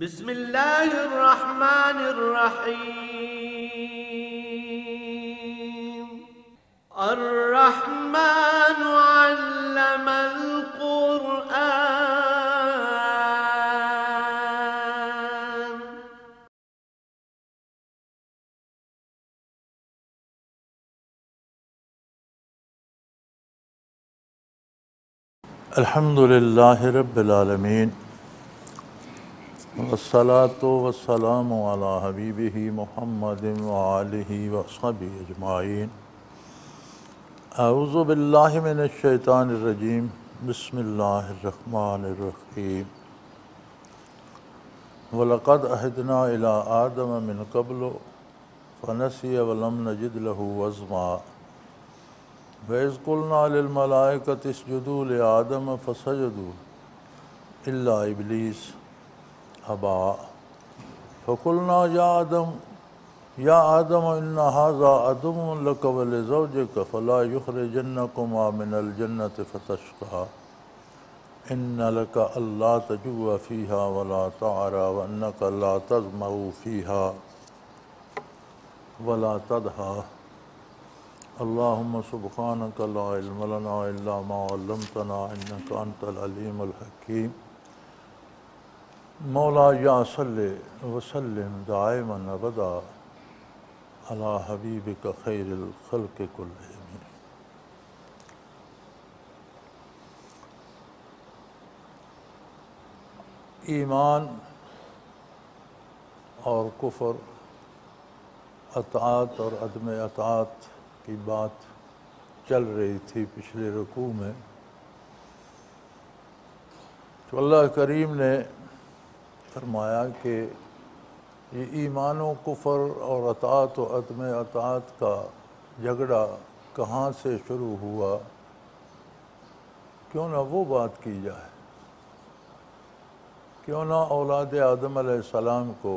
بسم الله الرحمن الرحيم. الرحمن علم القرآن. الحمد لله رب العالمين والصلاة والسلام على حبيبه محمد وآله وصحبه أجمعين. أعوذ بالله من الشيطان الرجيم. بسم الله الرحمن الرحيم. وَلَقَدْ عَهِدْنَا إِلَىٰ آدَمَ مِنْ قَبْلُ فَنَسِيَ وَلَمْ نَجِدْ لَهُ عَزْمًا. وَإِذْ قُلْنَا لِلْمَلَائِكَةِ اسْجُدُوا لِآدَمَ فَسَجَدُوا إِلَّا إِبْلِيسَ أَبَىٰ فَقُلْنَا يَا آدَمُ إِنَّ هَٰذَا عَدُوٌّ لَكَ وَلِزَوْجِكَ فَلَا يُخْرِجَنَّكُمَا مِنَ الْجَنَّةِ فَتَشْقَىٰ إِنَّ لَكَ أَلَّا تَجُوعَ فِيهَا وَلَا تَعْرَىٰ وَأَنَّكَ لَا تَظْمَأُ فِيهَا وَلَا تَضْحَىٰ. اللهم سبحانك لا علم لنا إلا ما علمتنا إنك أنت العليم الحكيم. مولاي صل وسلم دائما أبدا على حبيبك خير الخلق كلهم. ایمان اور کفر، اطاعت اور عدم اطاعت کی بات چل رہی تھی پچھلے رکوع میں. تو اللہ کریم نے فرمایا کہ یہ ایمان و کفر اور اطاعت و عدم اطاعت کا جھگڑا کہاں سے شروع ہوا، کیوں نہ وہ بات کی جائے، کیوں نہ اولاد آدم علیہ السلام کو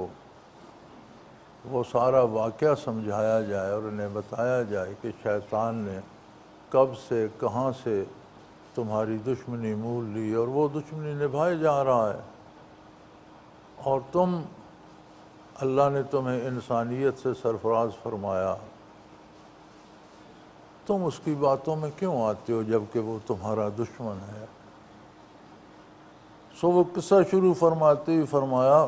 وہ سارا واقعہ سمجھایا جائے اور انہیں بتایا جائے کہ شیطان نے کب سے کہاں سے تمہاری دشمنی مول لی اور وہ دشمنی نبھائے جا رہا ہے، اور تم اللہ نے تمہیں انسانیت سے سرفراز فرمایا، تم اس کی باتوں میں کیوں آتے ہو جبکہ وہ تمہارا دشمن ہے. سو وہ قصہ شروع فرماتے ہوئے فرمایا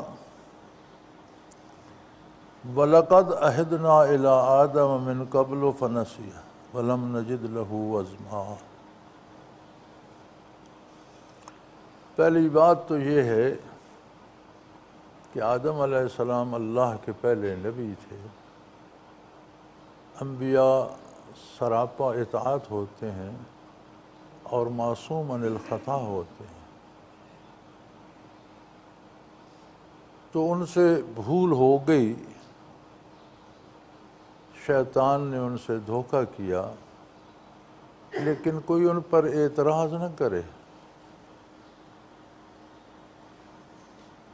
وَلَقَدْ عَهِدْنَا إِلَىٰ آدَمَ مِنْ قَبْلُ فَنَسِيَ وَلَمْ نَجِدْ لَهُ عَزْمًا. پہلی بات تو یہ ہے کہ آدم علیہ السلام اللہ کے پہلے نبی تھے. انبیاء سراپا اطاعت ہوتے ہیں اور معصوم عن الخطا ہوتے ہیں. تو ان سے بھول ہو گئی، شیطان نے ان سے دھوکہ کیا، لیکن کوئی ان پر اعتراض نہ کرے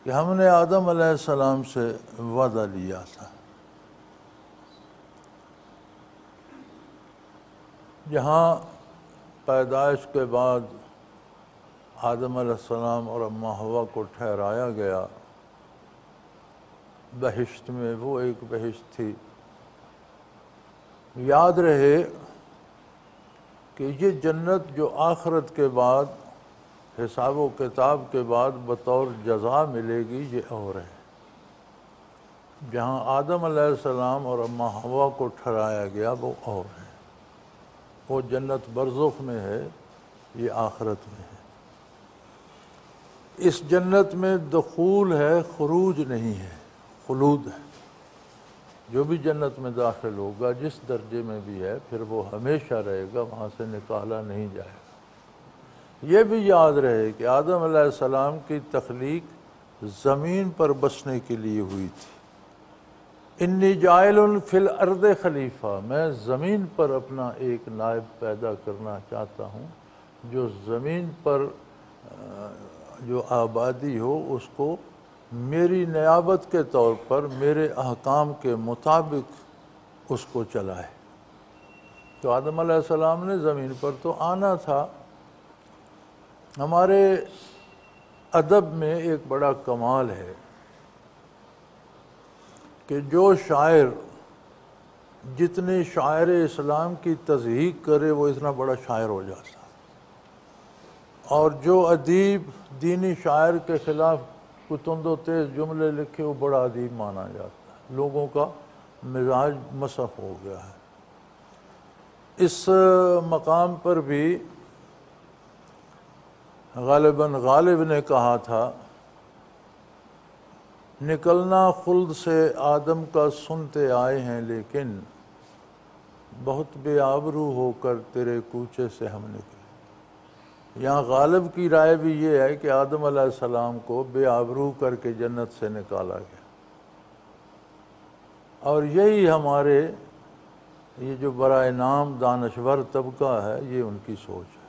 کہ ہم نے آدم علیہ السلام سے وعدہ لیا تھا. جہاں پیدائش کے بعد آدم علیہ السلام اور اماں حوا کو ٹھہرایا گیا بہشت میں، وہ ایک بہشت تھی. یاد رہے کہ یہ جنت جو آخرت کے بعد حساب و کتاب کے بعد بطور جزا ملے گی، یہ اور ہے. جہاں آدم علیہ السلام اور اماں حوا کو ٹھہرایا گیا وہ اور ہے. وہ جنت برزخ میں ہے، یہ آخرت میں ہے. اس جنت میں دخول ہے، خروج نہیں ہے، خلود ہے. جو بھی جنت میں داخل ہوگا جس درجے میں بھی ہے پھر وہ ہمیشہ رہے گا، وہاں سے نکالا نہیں جائے گا. یہ بھی یاد رہے کہ آدم علیہ السلام کی تخلیق زمین پر بسنے کے لیے ہوئی تھی. انی جاعل فی الارض خلیفہ، میں زمین پر اپنا ایک نائب پیدا کرنا چاہتا ہوں جو زمین پر جو آبادی ہو اس کو میری نیابت کے طور پر میرے احکام کے مطابق اس کو چلائے. تو آدم علیہ السلام نے زمین پر تو آنا تھا. ہمارے ادب میں ایک بڑا کمال ہے کہ جو شاعر جتنی شاعر اسلام کی تضحیق کرے وہ اتنا بڑا شاعر ہو جاتا ہے، اور جو ادیب دینی شاعر کے خلاف کوئی تند و تیز جملے لکھے وہ بڑا ادیب مانا جاتا ہے۔ لوگوں کا مزاج مسخ ہو گیا ہے۔ اس مقام پر بھی غالباً غالب نے کہا تھا، نکلنا خلد سے آدم کا سنتے آئے ہیں، لیکن بہت بے آبرو ہو کر تیرے کوچے سے ہم نکلے۔ یہاں غالب کی رائے بھی یہ ہے کہ آدم علیہ السلام کو بے آبرو کر کے جنت سے نکالا گیا، اور یہی ہمارے یہ جو برائے نام دانشور طبقہ ہے یہ ان کی سوچ ہے۔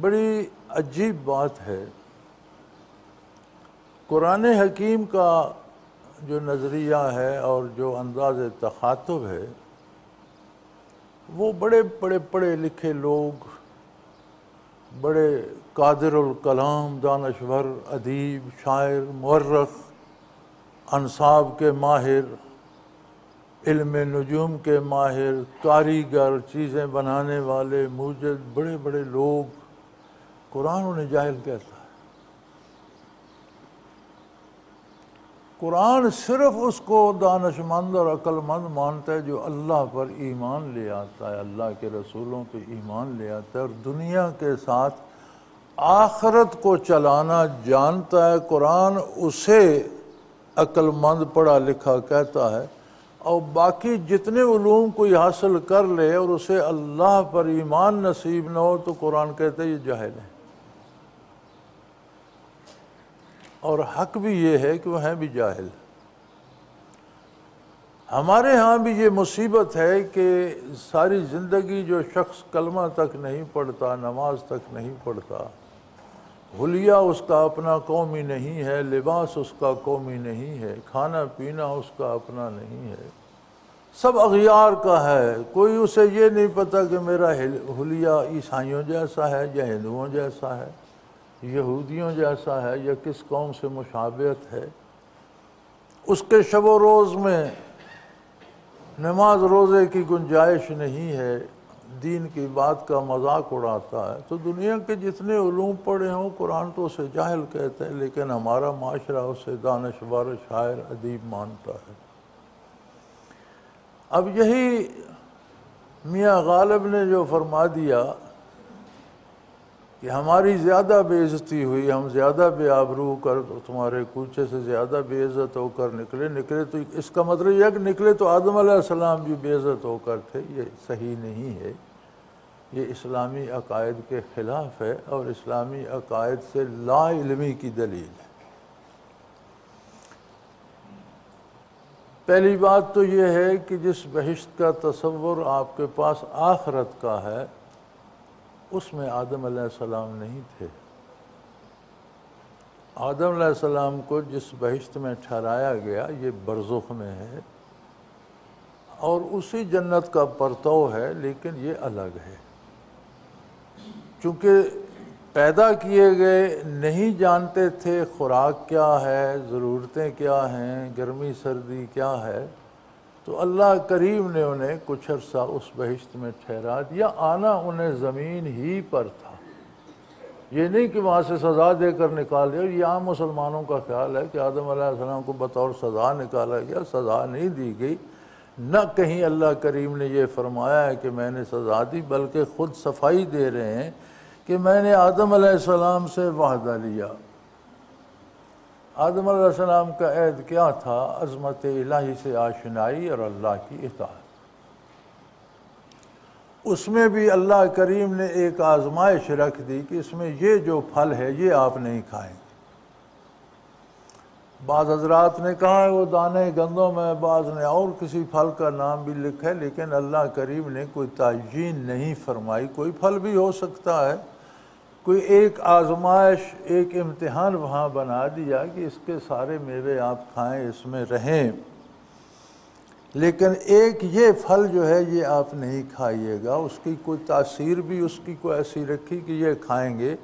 بڑی عجیب بات ہے، قرآن حکیم کا جو نظریہ ہے اور جو انداز تخاطب ہے وہ بڑے بڑے پڑھے لکھے لوگ، بڑے قادر الکلام دانشور، ادیب، شاعر، مورخ، انصاب کے ماہر، علم نجوم کے ماہر، کاریگر، چیزیں بنانے والے، موجد، بڑے بڑے لوگ، قرآن انہیں جاہل کہتا ہے۔ قرآن صرف اس کو دانش مند اور عقل مند مانتا ہے جو اللہ پر ایمان لے آتا ہے، اللہ کے رسولوں پہ ایمان لے آتا ہے اور دنیا کے ساتھ آخرت کو چلانا جانتا ہے۔ قرآن اسے عقل مند پڑھا لکھا کہتا ہے، اور باقی جتنے علوم کوئی حاصل کر لے اور اسے اللہ پر ایمان نصیب نہ ہو تو قرآن کہتا ہے یہ جاہل ہے۔ اور حق بھی یہ ہے کہ وہ ہیں بھی جاہل۔ ہمارے ہاں بھی یہ مصیبت ہے کہ ساری زندگی جو شخص کلمہ تک نہیں پڑھتا، نماز تک نہیں پڑھتا، حلیہ اس کا اپنا قومی نہیں ہے، لباس اس کا قومی نہیں ہے، کھانا پینا اس کا اپنا نہیں ہے، سب اغیار کا ہے، کوئی اسے یہ نہیں پتہ کہ میرا حلیہ عیسائیوں جیسا ہے یا ہندوؤں جیسا ہے، یہودیوں جیسا ہے یا کس قوم سے مشابہت ہے۔ اس کے شب و روز میں نماز روزے کی گنجائش نہیں ہے، دین کی بات کا مذاق اڑاتا ہے۔ تو دنیا کے جتنے علوم پڑھے ہوں قرآن تو اسے جاہل کہتا ہے، لیکن ہمارا معاشرہ اسے دانشور، شاعر، ادیب مانتا ہے۔ اب یہی میاں غالب نے جو فرما دیا کہ ہماری زیادہ بے عزتی ہوئی، ہم زیادہ بے آبرو کر تمہارے کوچے سے زیادہ بے عزت ہو کر نکلے تو اس کا مطلب یہ کہ نکلے تو آدم علیہ السلام بھی بے عزت ہو کر تھے، یہ صحیح نہیں ہے، یہ اسلامی عقائد کے خلاف ہے اور اسلامی عقائد سے لا علمی کی دلیل ہے۔ پہلی بات تو یہ ہے کہ جس بہشت کا تصور آپ کے پاس آخرت کا ہے اس میں آدم علیہ السلام نہیں تھے۔ آدم علیہ السلام کو جس بہشت میں ٹھہرایا گیا یہ برزخ میں ہے اور اسی جنت کا پرتو ہے، لیکن یہ الگ ہے۔ چونکہ پیدا کیے گئے نہیں جانتے تھے خوراک کیا ہے، ضرورتیں کیا ہیں، گرمی سردی کیا ہے، تو اللہ کریم نے انہیں کچھ عرصہ اس بہشت میں ٹھہرا دیا۔ آنا انہیں زمین ہی پر تھا، یہ نہیں کہ وہاں سے سزا دے کر نکال دیا۔ یہ عام مسلمانوں کا خیال ہے کہ آدم علیہ السلام کو بطور سزا نکالا گیا، سزا نہیں دی گئی، نہ کہیں اللہ کریم نے یہ فرمایا ہے کہ میں نے سزا دی، بلکہ خود صفائی دے رہے ہیں کہ میں نے آدم علیہ السلام سے وعدہ لیا۔ آدم علیہ السلام کا عہد کیا تھا؟ عظمت الہی سے آشنائی اور اللہ کی اطاعت۔ اس میں بھی اللہ کریم نے ایک آزمائش رکھ دی کہ اس میں یہ جو پھل ہے یہ آپ نہیں کھائیں۔ بعض حضرات نے کہا ہے وہ دانے گندم میں، بعض نے اور کسی پھل کا نام بھی لکھا ہے، لیکن اللہ کریم نے کوئی تعیین نہیں فرمائی، کوئی پھل بھی ہو سکتا ہے، کوئی ایک آزمائش، ایک امتحان وہاں بنا دیا کہ اس کے سارے میوے آپ کھائیں، اس میں رہیں، لیکن ایک یہ پھل جو ہے یہ آپ نہیں کھائیے گا۔ اس کی کوئی تاثیر بھی اس کی کوئی ایسی رکھی کہ یہ کھائیں گے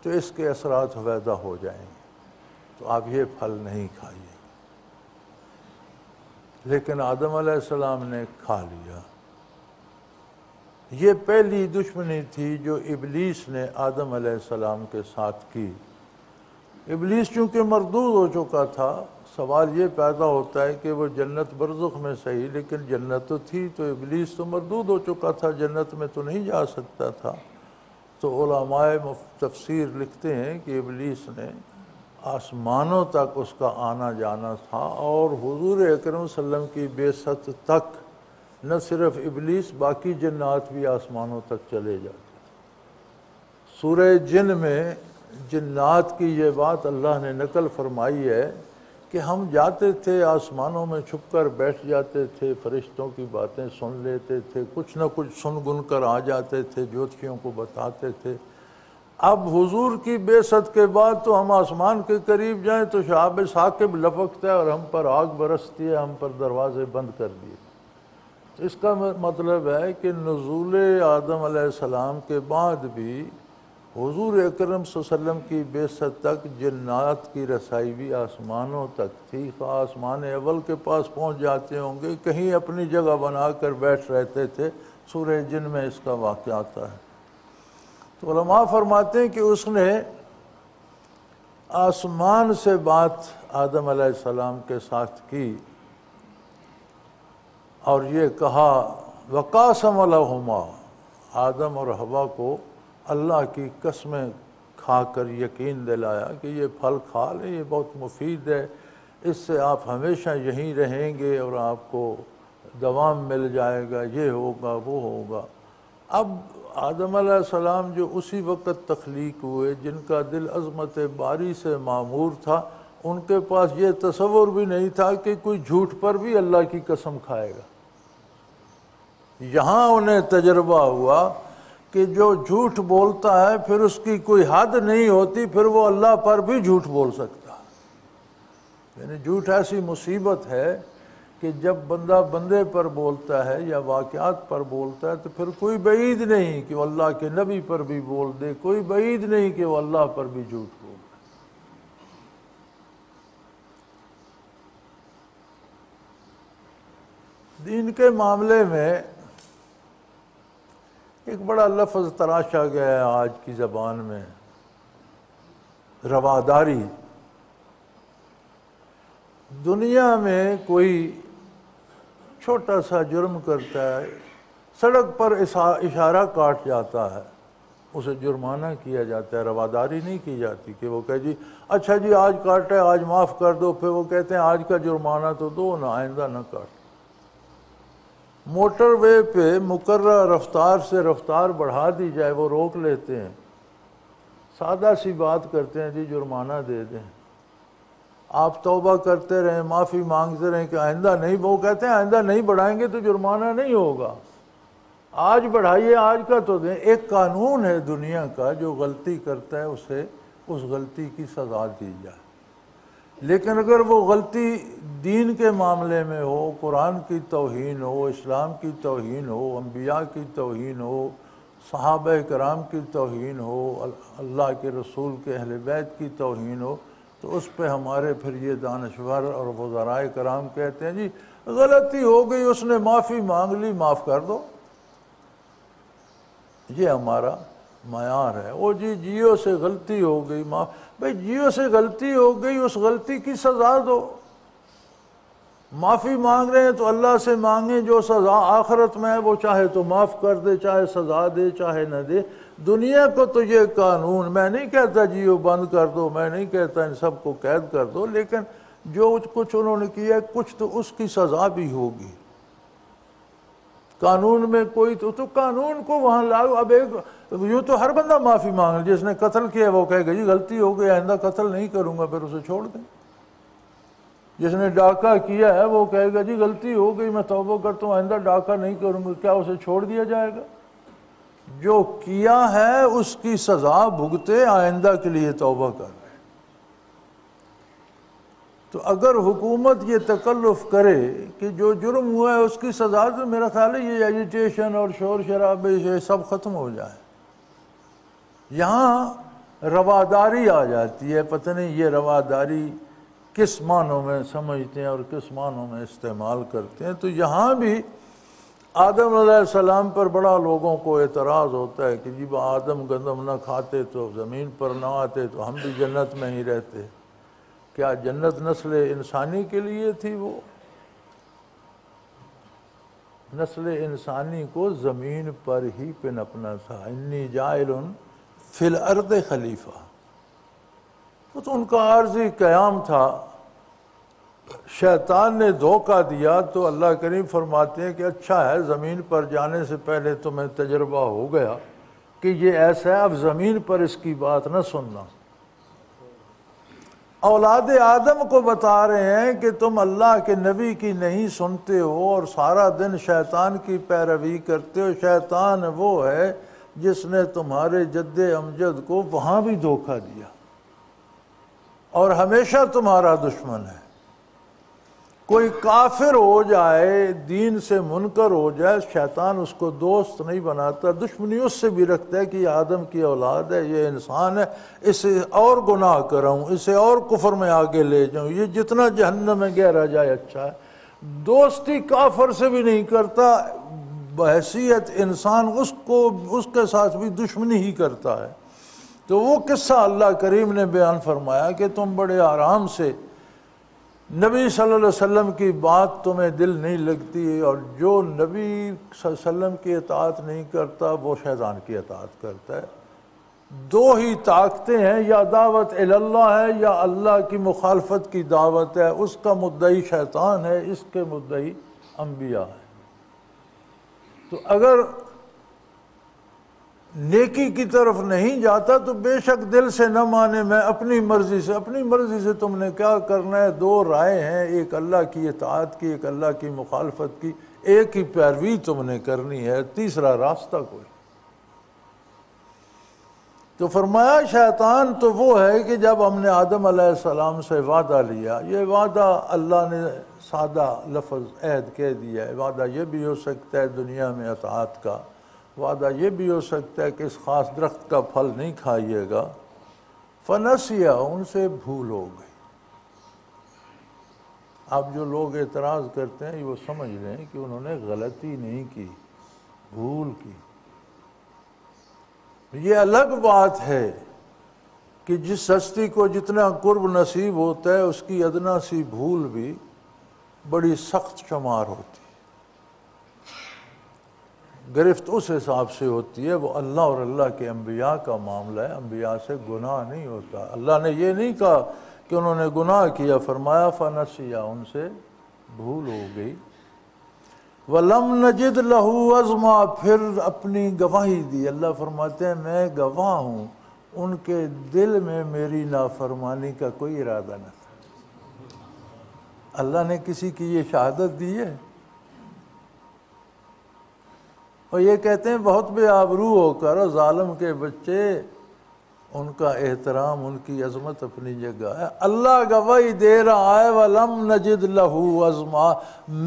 تو اس کے اثرات ہویدہ ہو جائیں گے۔ تو آپ یہ پھل نہیں کھائیے۔ لیکن آدم علیہ السلام نے کھا لیا۔ یہ پہلی دشمنی تھی جو ابلیس نے آدم علیہ السلام کے ساتھ کی۔ ابلیس چونکہ مردود ہو چکا تھا، سوال یہ پیدا ہوتا ہے کہ وہ جنت برزخ میں صحیح، لیکن جنت تو تھی، تو ابلیس تو مردود ہو چکا تھا، جنت میں تو نہیں جا سکتا تھا۔ تو علماء تفسیر لکھتے ہیں کہ ابلیس نے آسمانوں تک اس کا آنا جانا تھا، اور حضور اکرم صلی اللہ علیہ وسلم کی بعثت تک نہ صرف ابلیس، باقی جنات بھی آسمانوں تک چلے جاتے۔ سورہ جن میں جنات کی یہ بات اللہ نے نقل فرمائی ہے کہ ہم جاتے تھے آسمانوں میں، چھپ کر بیٹھ جاتے تھے، فرشتوں کی باتیں سن لیتے تھے، کچھ نہ کچھ سن گن کر آ جاتے تھے، جوتشیوں کو بتاتے تھے۔ اب حضور کی بعثت کے بعد تو ہم آسمان کے قریب جائیں تو شہاب ثاقب لپکتا ہے اور ہم پر آگ برستی ہے، ہم پر دروازے بند کر دیے۔ تو اس کا مطلب ہے کہ نزول آدم علیہ السلام کے بعد بھی حضور اکرم صلی اللہ علیہ وسلم کی بعثت تک جنات کی رسائی بھی آسمانوں تک تھی۔ خواہ آسمان اول کے پاس پہنچ جاتے ہوں گے، کہیں اپنی جگہ بنا کر بیٹھ رہتے تھے۔ سورہ جن میں اس کا واقعہ آتا ہے۔ تو علماء فرماتے ہیں کہ اس نے آسمان سے بات آدم علیہ السلام کے ساتھ کی اور یہ کہا وقاسم لہما، آدم اور حوا کو اللہ کی قسمیں کھا کر یقین دلایا کہ یہ پھل کھا لیں، یہ بہت مفید ہے، اس سے آپ ہمیشہ یہیں رہیں گے اور آپ کو دوام مل جائے گا، یہ ہوگا وہ ہوگا۔ اب آدم علیہ السلام جو اسی وقت تخلیق ہوئے، جن کا دل عظمت باری سے معمور تھا، ان کے پاس یہ تصور بھی نہیں تھا کہ کوئی جھوٹ پر بھی اللہ کی قسم کھائے گا۔ یہاں انہیں تجربہ ہوا کہ جو جھوٹ بولتا ہے پھر اس کی کوئی حد نہیں ہوتی، پھر وہ اللہ پر بھی جھوٹ بول سکتا ہے۔ یعنی جھوٹ ایسی مصیبت ہے کہ جب بندہ بندے پر بولتا ہے یا واقعات پر بولتا ہے تو پھر کوئی بعید نہیں کہ وہ اللہ کے نبی پر بھی بول دے، کوئی بعید نہیں کہ وہ اللہ پر بھی جھوٹ بول دے۔ دین کے معاملے میں ایک بڑا لفظ تراشا گیا ہے آج کی زبان میں، رواداری۔ دنیا میں کوئی چھوٹا سا جرم کرتا ہے، سڑک پر اشارہ کاٹ جاتا ہے، اسے جرمانہ کیا جاتا ہے، رواداری نہیں کی جاتی کہ وہ کہے جی اچھا جی آج کاٹا ہے آج معاف کر دو، پھر وہ کہتے ہیں آج کا جرمانہ تو دو نہ، آئندہ نہ کاٹ۔ موٹر وے پہ مقررہ رفتار سے رفتار بڑھا دی جائے، وہ روک لیتے ہیں، سادہ سی بات کرتے ہیں جی جرمانہ دے دیں، آپ توبہ کرتے رہیں، معافی مانگتے رہیں کہ آئندہ نہیں، وہ کہتے ہیں آئندہ نہیں بڑھائیں گے تو جرمانہ نہیں ہوگا، آج بڑھائیے آج کا تو دیں۔ ایک قانون ہے دنیا کا، جو غلطی کرتا ہے اسے اس غلطی کی سزا دی جائے، لیکن اگر وہ غلطی دین کے معاملے میں ہو، قرآن کی توہین ہو، اسلام کی توہین ہو، انبیاء کی توہین ہو، صحابہ کرام کی توہین ہو، اللہ کے رسول کے اہل بیت کی توہین ہو، تو اس پہ ہمارے پھر یہ دانشور اور وزرائے کرام کہتے ہیں جی غلطی ہو گئی، اس نے معافی مانگ لی، معاف کر دو۔ یہ ہمارا معیار ہے۔ وہ جی جیو سے غلطی ہو گئی، معاف، بھئی جیو سے غلطی ہو گئی، اس غلطی کی سزا دو۔ معافی مانگ رہے ہیں تو اللہ سے مانگیں، جو سزا آخرت میں ہے وہ چاہے تو معاف کر دے، چاہے سزا دے چاہے نہ دے۔ دنیا کو تو یہ قانون، میں نہیں کہتا جیو بند کر دو، میں نہیں کہتا ان سب کو قید کر دو، لیکن جو کچھ انہوں نے کیا ہے کچھ تو اس کی سزا بھی ہوگی۔ قانون میں کوئی تو قانون کو وہاں لاؤ۔ اب ایک یوں تو ہر بندہ معافی مانگ، جس نے قتل کیا وہ کہے گا جی غلطی ہو گئی آئندہ قتل نہیں کروں گا، پھر اسے چھوڑ دیں۔ جس نے ڈاکہ کیا ہے وہ کہے گا جی غلطی ہو گئی میں توبہ کرتا ہوں آئندہ ڈاکہ نہیں کروں گا، کیا اسے چھوڑ دیا جائے گا؟ جو کیا ہے اس کی سزا بھگتے، آئندہ کے لیے توبہ کر۔ تو اگر حکومت یہ تکلف کرے کہ جو جرم ہوا ہے اس کی سزا، تو میرا خیال ہے یہ ایجیٹیشن اور شور شرابے یہ سب ختم ہو جائے۔ یہاں رواداری آ جاتی ہے، پتہ نہیں یہ رواداری کس معنوں میں سمجھتے ہیں اور کس معنوں میں استعمال کرتے ہیں۔ تو یہاں بھی آدم علیہ السلام پر بڑا لوگوں کو اعتراض ہوتا ہے کہ جی آدم گندم نہ کھاتے تو زمین پر نہ آتے تو ہم بھی جنت میں ہی رہتے۔ کیا جنت نسل انسانی کے لیے تھی؟ وہ نسل انسانی کو زمین پر ہی پنپنا تھا۔ انی جاعل فی الارض خلیفہ، تو ان کا عارضی قیام تھا۔ شیطان نے دھوکہ دیا تو اللہ کریم فرماتے ہیں کہ اچھا ہے زمین پر جانے سے پہلے تمہیں تجربہ ہو گیا کہ یہ ایسا ہے، اب زمین پر اس کی بات نہ سننا۔ اولاد آدم کو بتا رہے ہیں کہ تم اللہ کے نبی کی نہیں سنتے ہو اور سارا دن شیطان کی پیروی کرتے ہو۔ شیطان وہ ہے جس نے تمہارے جد امجد کو وہاں بھی دھوکہ دیا اور ہمیشہ تمہارا دشمن ہے۔ کوئی کافر ہو جائے، دین سے منکر ہو جائے، شیطان اس کو دوست نہیں بناتا، دشمنی اس سے بھی رکھتا ہے کہ یہ آدم کی اولاد ہے، یہ انسان ہے، اسے اور گناہ کراؤں، اسے اور کفر میں آگے لے جاؤں، یہ جتنا جہنم میں گہرا جائے اچھا ہے۔ دوستی کافر سے بھی نہیں کرتا، بحیثیت انسان اس کے ساتھ بھی دشمنی ہی کرتا ہے۔ تو وہ قصہ اللہ کریم نے بیان فرمایا کہ تم بڑے آرام سے نبی صلی اللہ علیہ وسلم کی بات تمہیں دل نہیں لگتی، اور جو نبی صلی اللہ علیہ وسلم کی اطاعت نہیں کرتا وہ شیطان کی اطاعت کرتا ہے۔ دو ہی طاقتیں ہیں، یا دعوت اللہ ہے یا اللہ کی مخالفت کی دعوت ہے۔ اس کا مدعی شیطان ہے، اس کے مدعی انبیاء ہے۔ تو اگر نیکی کی طرف نہیں جاتا تو بے شک دل سے نہ مانے، میں اپنی مرضی سے تم نے کیا کرنا ہے؟ دو رائے ہیں، ایک اللہ کی اطاعت کی، ایک اللہ کی مخالفت کی، ایک ہی پیروی تم نے کرنی ہے، تیسرا راستہ کوئی۔ تو فرمایا شیطان تو وہ ہے کہ جب ہم نے آدم علیہ السلام سے وعدہ لیا، یہ وعدہ اللہ نے سادہ لفظ عہد کہہ دیا ہے، وعدہ یہ بھی ہو سکتا ہے دنیا میں اطاعت کا، وعدہ یہ بھی ہو سکتا ہے کہ اس خاص درخت کا پھل نہیں کھائیے گا۔ فنسیہ، ان سے بھول ہو گئی۔ اب جو لوگ اعتراض کرتے ہیں وہ سمجھ لیں کہ انہوں نے غلطی نہیں کی، بھول کی۔ یہ الگ بات ہے کہ جس ہستی کو جتنا قرب نصیب ہوتا ہے اس کی ادنا سی بھول بھی بڑی سخت شمار ہوتی ہے۔ گرفت اس حساب سے ہوتی ہے، وہ اللہ اور اللہ کے انبیاء کا معاملہ ہے، انبیاء سے گناہ نہیں ہوتا۔ اللہ نے یہ نہیں کہا کہ انہوں نے گناہ کیا، فرمایا فنسیہ، ان سے بھول ہو گئی۔ وَلَمْ نَجِدْ لَهُ عَزْمًا، پھر اپنی گواہی دی۔ اللہ فرماتے ہیں میں گواہ ہوں، ان کے دل میں میری نافرمانی کا کوئی ارادہ نہ تھا۔ اللہ نے کسی کی یہ شہادت دی ہے؟ اور یہ کہتے ہیں بہت بے آبرو ہو کر، ظالم کے بچے، ان کا احترام، ان کی عظمت اپنی جگہ ہے۔ اللہ گواہی دے رہا ہے وَلَمْ نَجِدْ لَهُ عَزْمًا،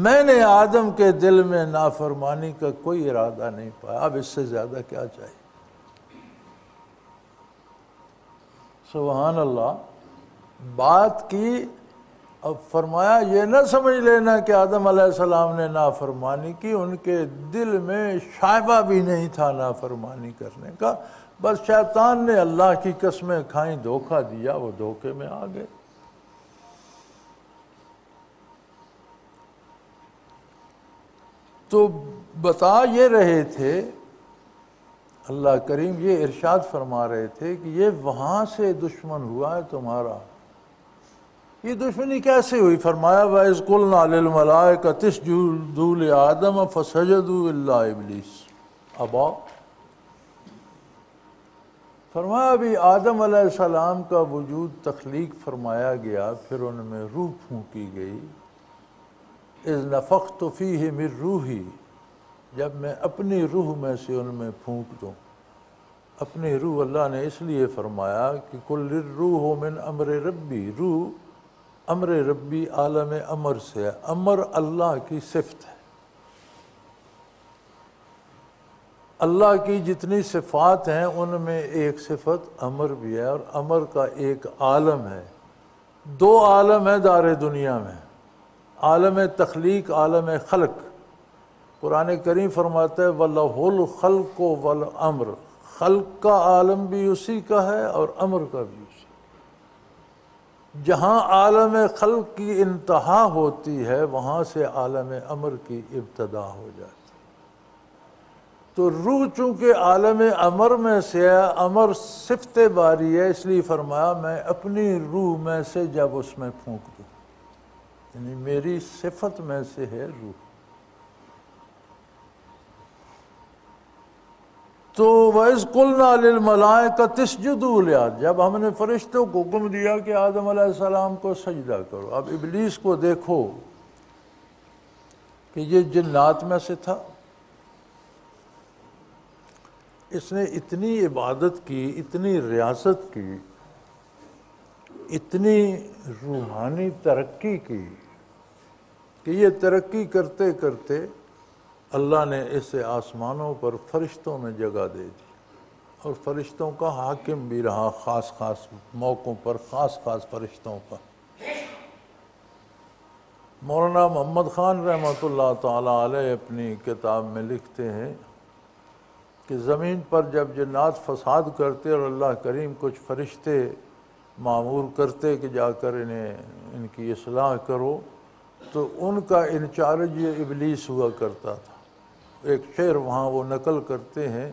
میں نے آدم کے دل میں نافرمانی کا کوئی ارادہ نہیں پایا۔ اب اس سے زیادہ کیا چاہیے؟ سبحان اللہ۔ بات کی، اب فرمایا یہ نہ سمجھ لینا کہ آدم علیہ السلام نے نافرمانی کی، ان کے دل میں شائبہ بھی نہیں تھا نافرمانی کرنے کا، بس شیطان نے اللہ کی قسمیں کھائیں، دھوکہ دیا، وہ دھوکے میں آ گئے۔ تو بتا یہ رہے تھے، اللہ کریم یہ ارشاد فرما رہے تھے کہ یہ وہاں سے دشمن ہوا ہے تمہارا۔ یہ دشمنی کیسے ہوئی؟ فرمایا وَإِذْ قُلْنَا لِلْمَلَائِكَةِ اسْجُدُوا لِآدَمَ فَسَجَدُوا إِلَّا إِبْلِيسَ أَبَىٰ۔ فرمایا ابھی آدم علیہ السلام کا وجود تخلیق فرمایا گیا، پھر ان میں روح پھونکی گئی۔ اِذْ نَفَخْتُ فِيهِ مِن رُوحِي، جب میں اپنی روح میں سے ان میں پھونک دوں۔ اپنی روح اللہ نے اس لیے فرمایا کہ قُلِ الرُّوحُ مِنْ أَمْرِ رَبِّي، روح امر ربی عالم امر سے ہے، امر اللہ کی صفت ہے۔ اللہ کی جتنی صفات ہیں ان میں ایک صفت امر بھی ہے، اور امر کا ایک عالم ہے۔ دو عالم ہیں دار دنیا میں، عالم تخلیق، عالم خلق۔ قرآن کریم فرماتا ہے وَلَهُ الْخَلْقُ وَالْأَمْرُ، خلق کا عالم بھی اسی کا ہے اور امر کا بھی اسی کا۔ جہاں عالم خلق کی انتہا ہوتی ہے وہاں سے عالم امر کی ابتدا ہو جاتی ہے۔ تو روح چونکہ عالم امر میں سے ہے، امر صفت باری ہے، اس لیے فرمایا میں اپنی روح میں سے جب اس میں پھونک دوں، یعنی میری صفت میں سے ہے روح۔ تو وَإِذْ قُلْنَا لِلْمَلَائِكَةِ اسْجُدُوا لِآدَمَ، جب ہم نے فرشتوں کو حکم دیا کہ آدم علیہ السلام کو سجدہ کرو۔ اب ابلیس کو دیکھو کہ یہ جنات میں سے تھا، اس نے اتنی عبادت کی، اتنی ریاست کی، اتنی روحانی ترقی کی کہ یہ ترقی کرتے کرتے اللہ نے اسے آسمانوں پر فرشتوں میں جگہ دے دی، اور فرشتوں کا حاکم بھی رہا، خاص خاص موقعوں پر، خاص خاص فرشتوں پر۔ مولانا محمد خان رحمۃ اللہ تعالی علیہ اپنی کتاب میں لکھتے ہیں کہ زمین پر جب جنات فساد کرتے اور اللہ کریم کچھ فرشتے مامور کرتے کہ جا کر ان کی اصلاح کرو، تو ان کا انچارج یہ ابلیس ہوا کرتا تھا۔ ایک شعر وہاں وہ نقل کرتے ہیں،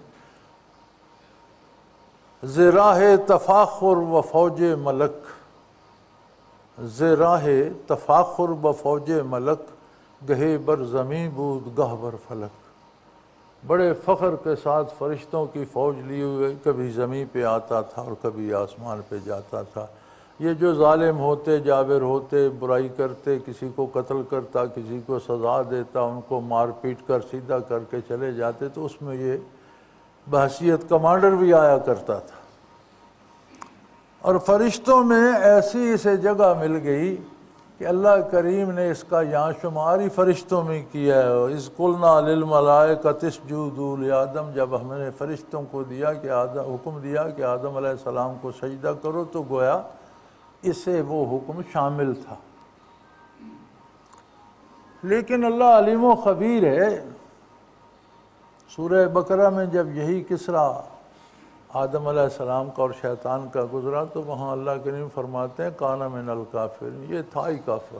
زراہ تفاخر و فوج ملک، زراہ تفاخر و فوج ملک، گہے بر زمین بود گہ بر فلک۔ بڑے فخر کے ساتھ فرشتوں کی فوج لیے ہوئے کبھی زمین پہ آتا تھا اور کبھی آسمان پہ جاتا تھا۔ یہ جو ظالم ہوتے، جابر ہوتے، برائی کرتے، کسی کو قتل کرتا، کسی کو سزا دیتا، ان کو مار پیٹ کر سیدھا کر کے چلے جاتے، تو اس میں یہ بحیثیت کمانڈر بھی آیا کرتا تھا۔ اور فرشتوں میں ایسی اسے جگہ مل گئی کہ اللہ کریم نے اس کا یہاں شمار ہی فرشتوں میں کیا ہے۔ اِذْ قُلْنَا لِلْمَلَائِكَةِ اسْجُدُوا لِآدَمَ، جب ہم نے فرشتوں کو دیا کہ حکم دیا کہ آدم علیہ السلام کو سجدہ کرو، تو گویا اسے وہ حکم شامل تھا۔ لیکن اللہ علیم و خبیر ہے۔ سورہ بقرہ میں جب یہی قصہ آدم علیہ السلام کا اور شیطان کا گزرا، تو وہاں اللہ کریم فرماتے ہیں کان من الکافرین، یہ تھا ہی کافر،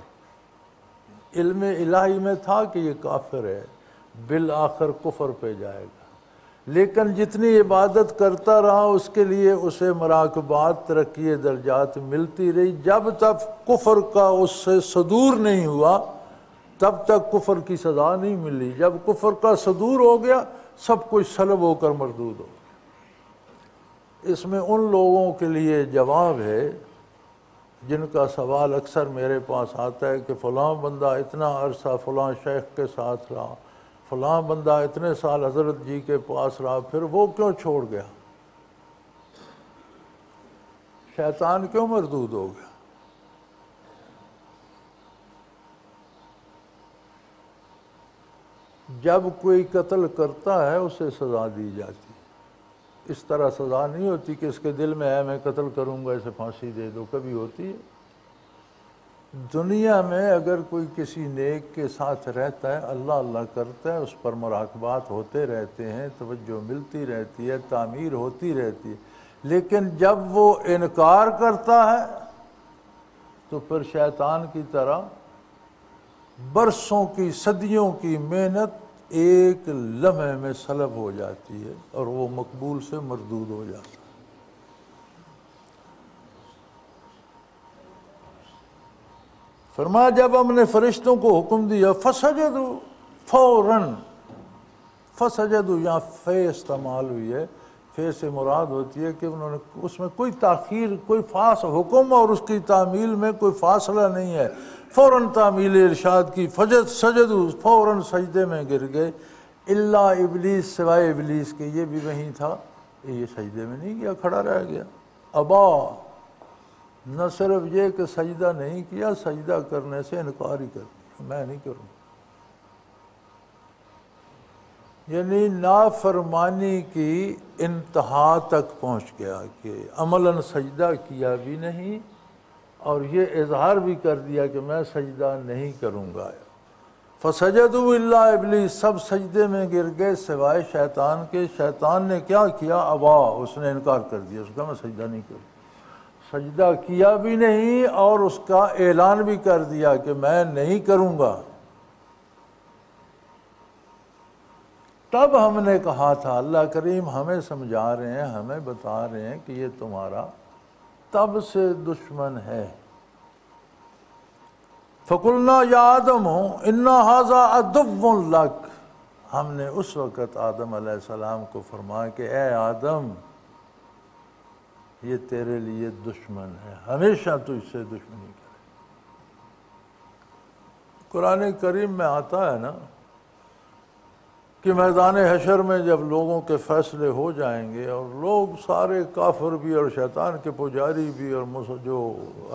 علم الہی میں تھا کہ یہ کافر ہے، بالآخر کفر پہ جائے گا۔ لیکن جتنی عبادت کرتا رہا اس کے لیے اسے مراقبات، ترقی درجات ملتی رہی۔ جب تک کفر کا اس سے صدور نہیں ہوا تب تک کفر کی سزا نہیں ملی۔ جب کفر کا صدور ہو گیا سب کچھ سلب ہو کر مردود ہو گیا۔ اس میں ان لوگوں کے لیے جواب ہے جن کا سوال اکثر میرے پاس آتا ہے کہ فلاں بندہ اتنا عرصہ فلاں شیخ کے ساتھ رہا، فلاں بندہ اتنے سال حضرت جی کے پاس رہا، پھر وہ کیوں چھوڑ گیا؟ شیطان کیوں مردود ہو گیا؟ جب کوئی قتل کرتا ہے اسے سزا دی جاتی ہے۔ اس طرح سزا نہیں ہوتی کہ اس کے دل میں ہے میں قتل کروں گا اسے پھانسی دے دو، کبھی ہوتی ہے؟ دنیا میں اگر کوئی کسی نیک کے ساتھ رہتا ہے، اللہ اللہ کرتا ہے، اس پر مراقبات ہوتے رہتے ہیں، توجہ ملتی رہتی ہے، تعمیر ہوتی رہتی ہے، لیکن جب وہ انکار کرتا ہے تو پھر شیطان کی طرح برسوں کی، صدیوں کی محنت ایک لمحے میں سلب ہو جاتی ہے اور وہ مقبول سے مردود ہو جاتا ہے۔ فرمایا جب ہم نے فرشتوں کو حکم دیا فسجدوا، فوراً فسجدوا، یہاں فے استعمال ہوئی ہے، فے سے مراد ہوتی ہے کہ انہوں نے اس میں کوئی تاخیر، کوئی حکم اور اس کی تعمیل میں کوئی فاصلہ نہیں ہے، فوراً تعمیل ارشاد کی، سجدوا، فوراً سجدے میں گر گئے، الا ابلیس، سوائے ابلیس کے، یہ بھی وہیں تھا، یہ سجدے میں نہیں گیا، کھڑا رہ گیا۔ ابا، نہ صرف یہ کہ سجدہ نہیں کیا، سجدہ کرنے سے انکار ہی کر دیا، میں نہیں کروں۔ یعنی نافرمانی کی انتہا تک پہنچ گیا کہ عملاً سجدہ کیا بھی نہیں اور یہ اظہار بھی کر دیا کہ میں سجدہ نہیں کروں گا۔ فسجدوا الا ابلیس، سب سجدے میں گر گئے سوائے شیطان کے۔ شیطان نے کیا کیا؟ ابا، اس نے انکار کر دیا، اس کا میں سجدہ نہیں کروں۔ سجدہ کیا بھی نہیں اور اس کا اعلان بھی کر دیا کہ میں نہیں کروں گا۔ تب ہم نے کہا تھا، اللہ کریم ہمیں سمجھا رہے ہیں، ہمیں بتا رہے ہیں کہ یہ تمہارا تب سے دشمن ہے۔ فَقُلْنَا يَا آدَمُ إِنَّ هَذَا عَدُوٌّ لَكَ، ہم نے اس وقت آدم علیہ السلام کو فرمایا کہ اے آدم، یہ تیرے لیے دشمن ہے، ہمیشہ تجھ سے دشمنی کرے۔ قرآن کریم میں آتا ہے نا کہ میدان حشر میں جب لوگوں کے فیصلے ہو جائیں گے اور لوگ سارے کافر بھی اور شیطان کے پجاری بھی اور جو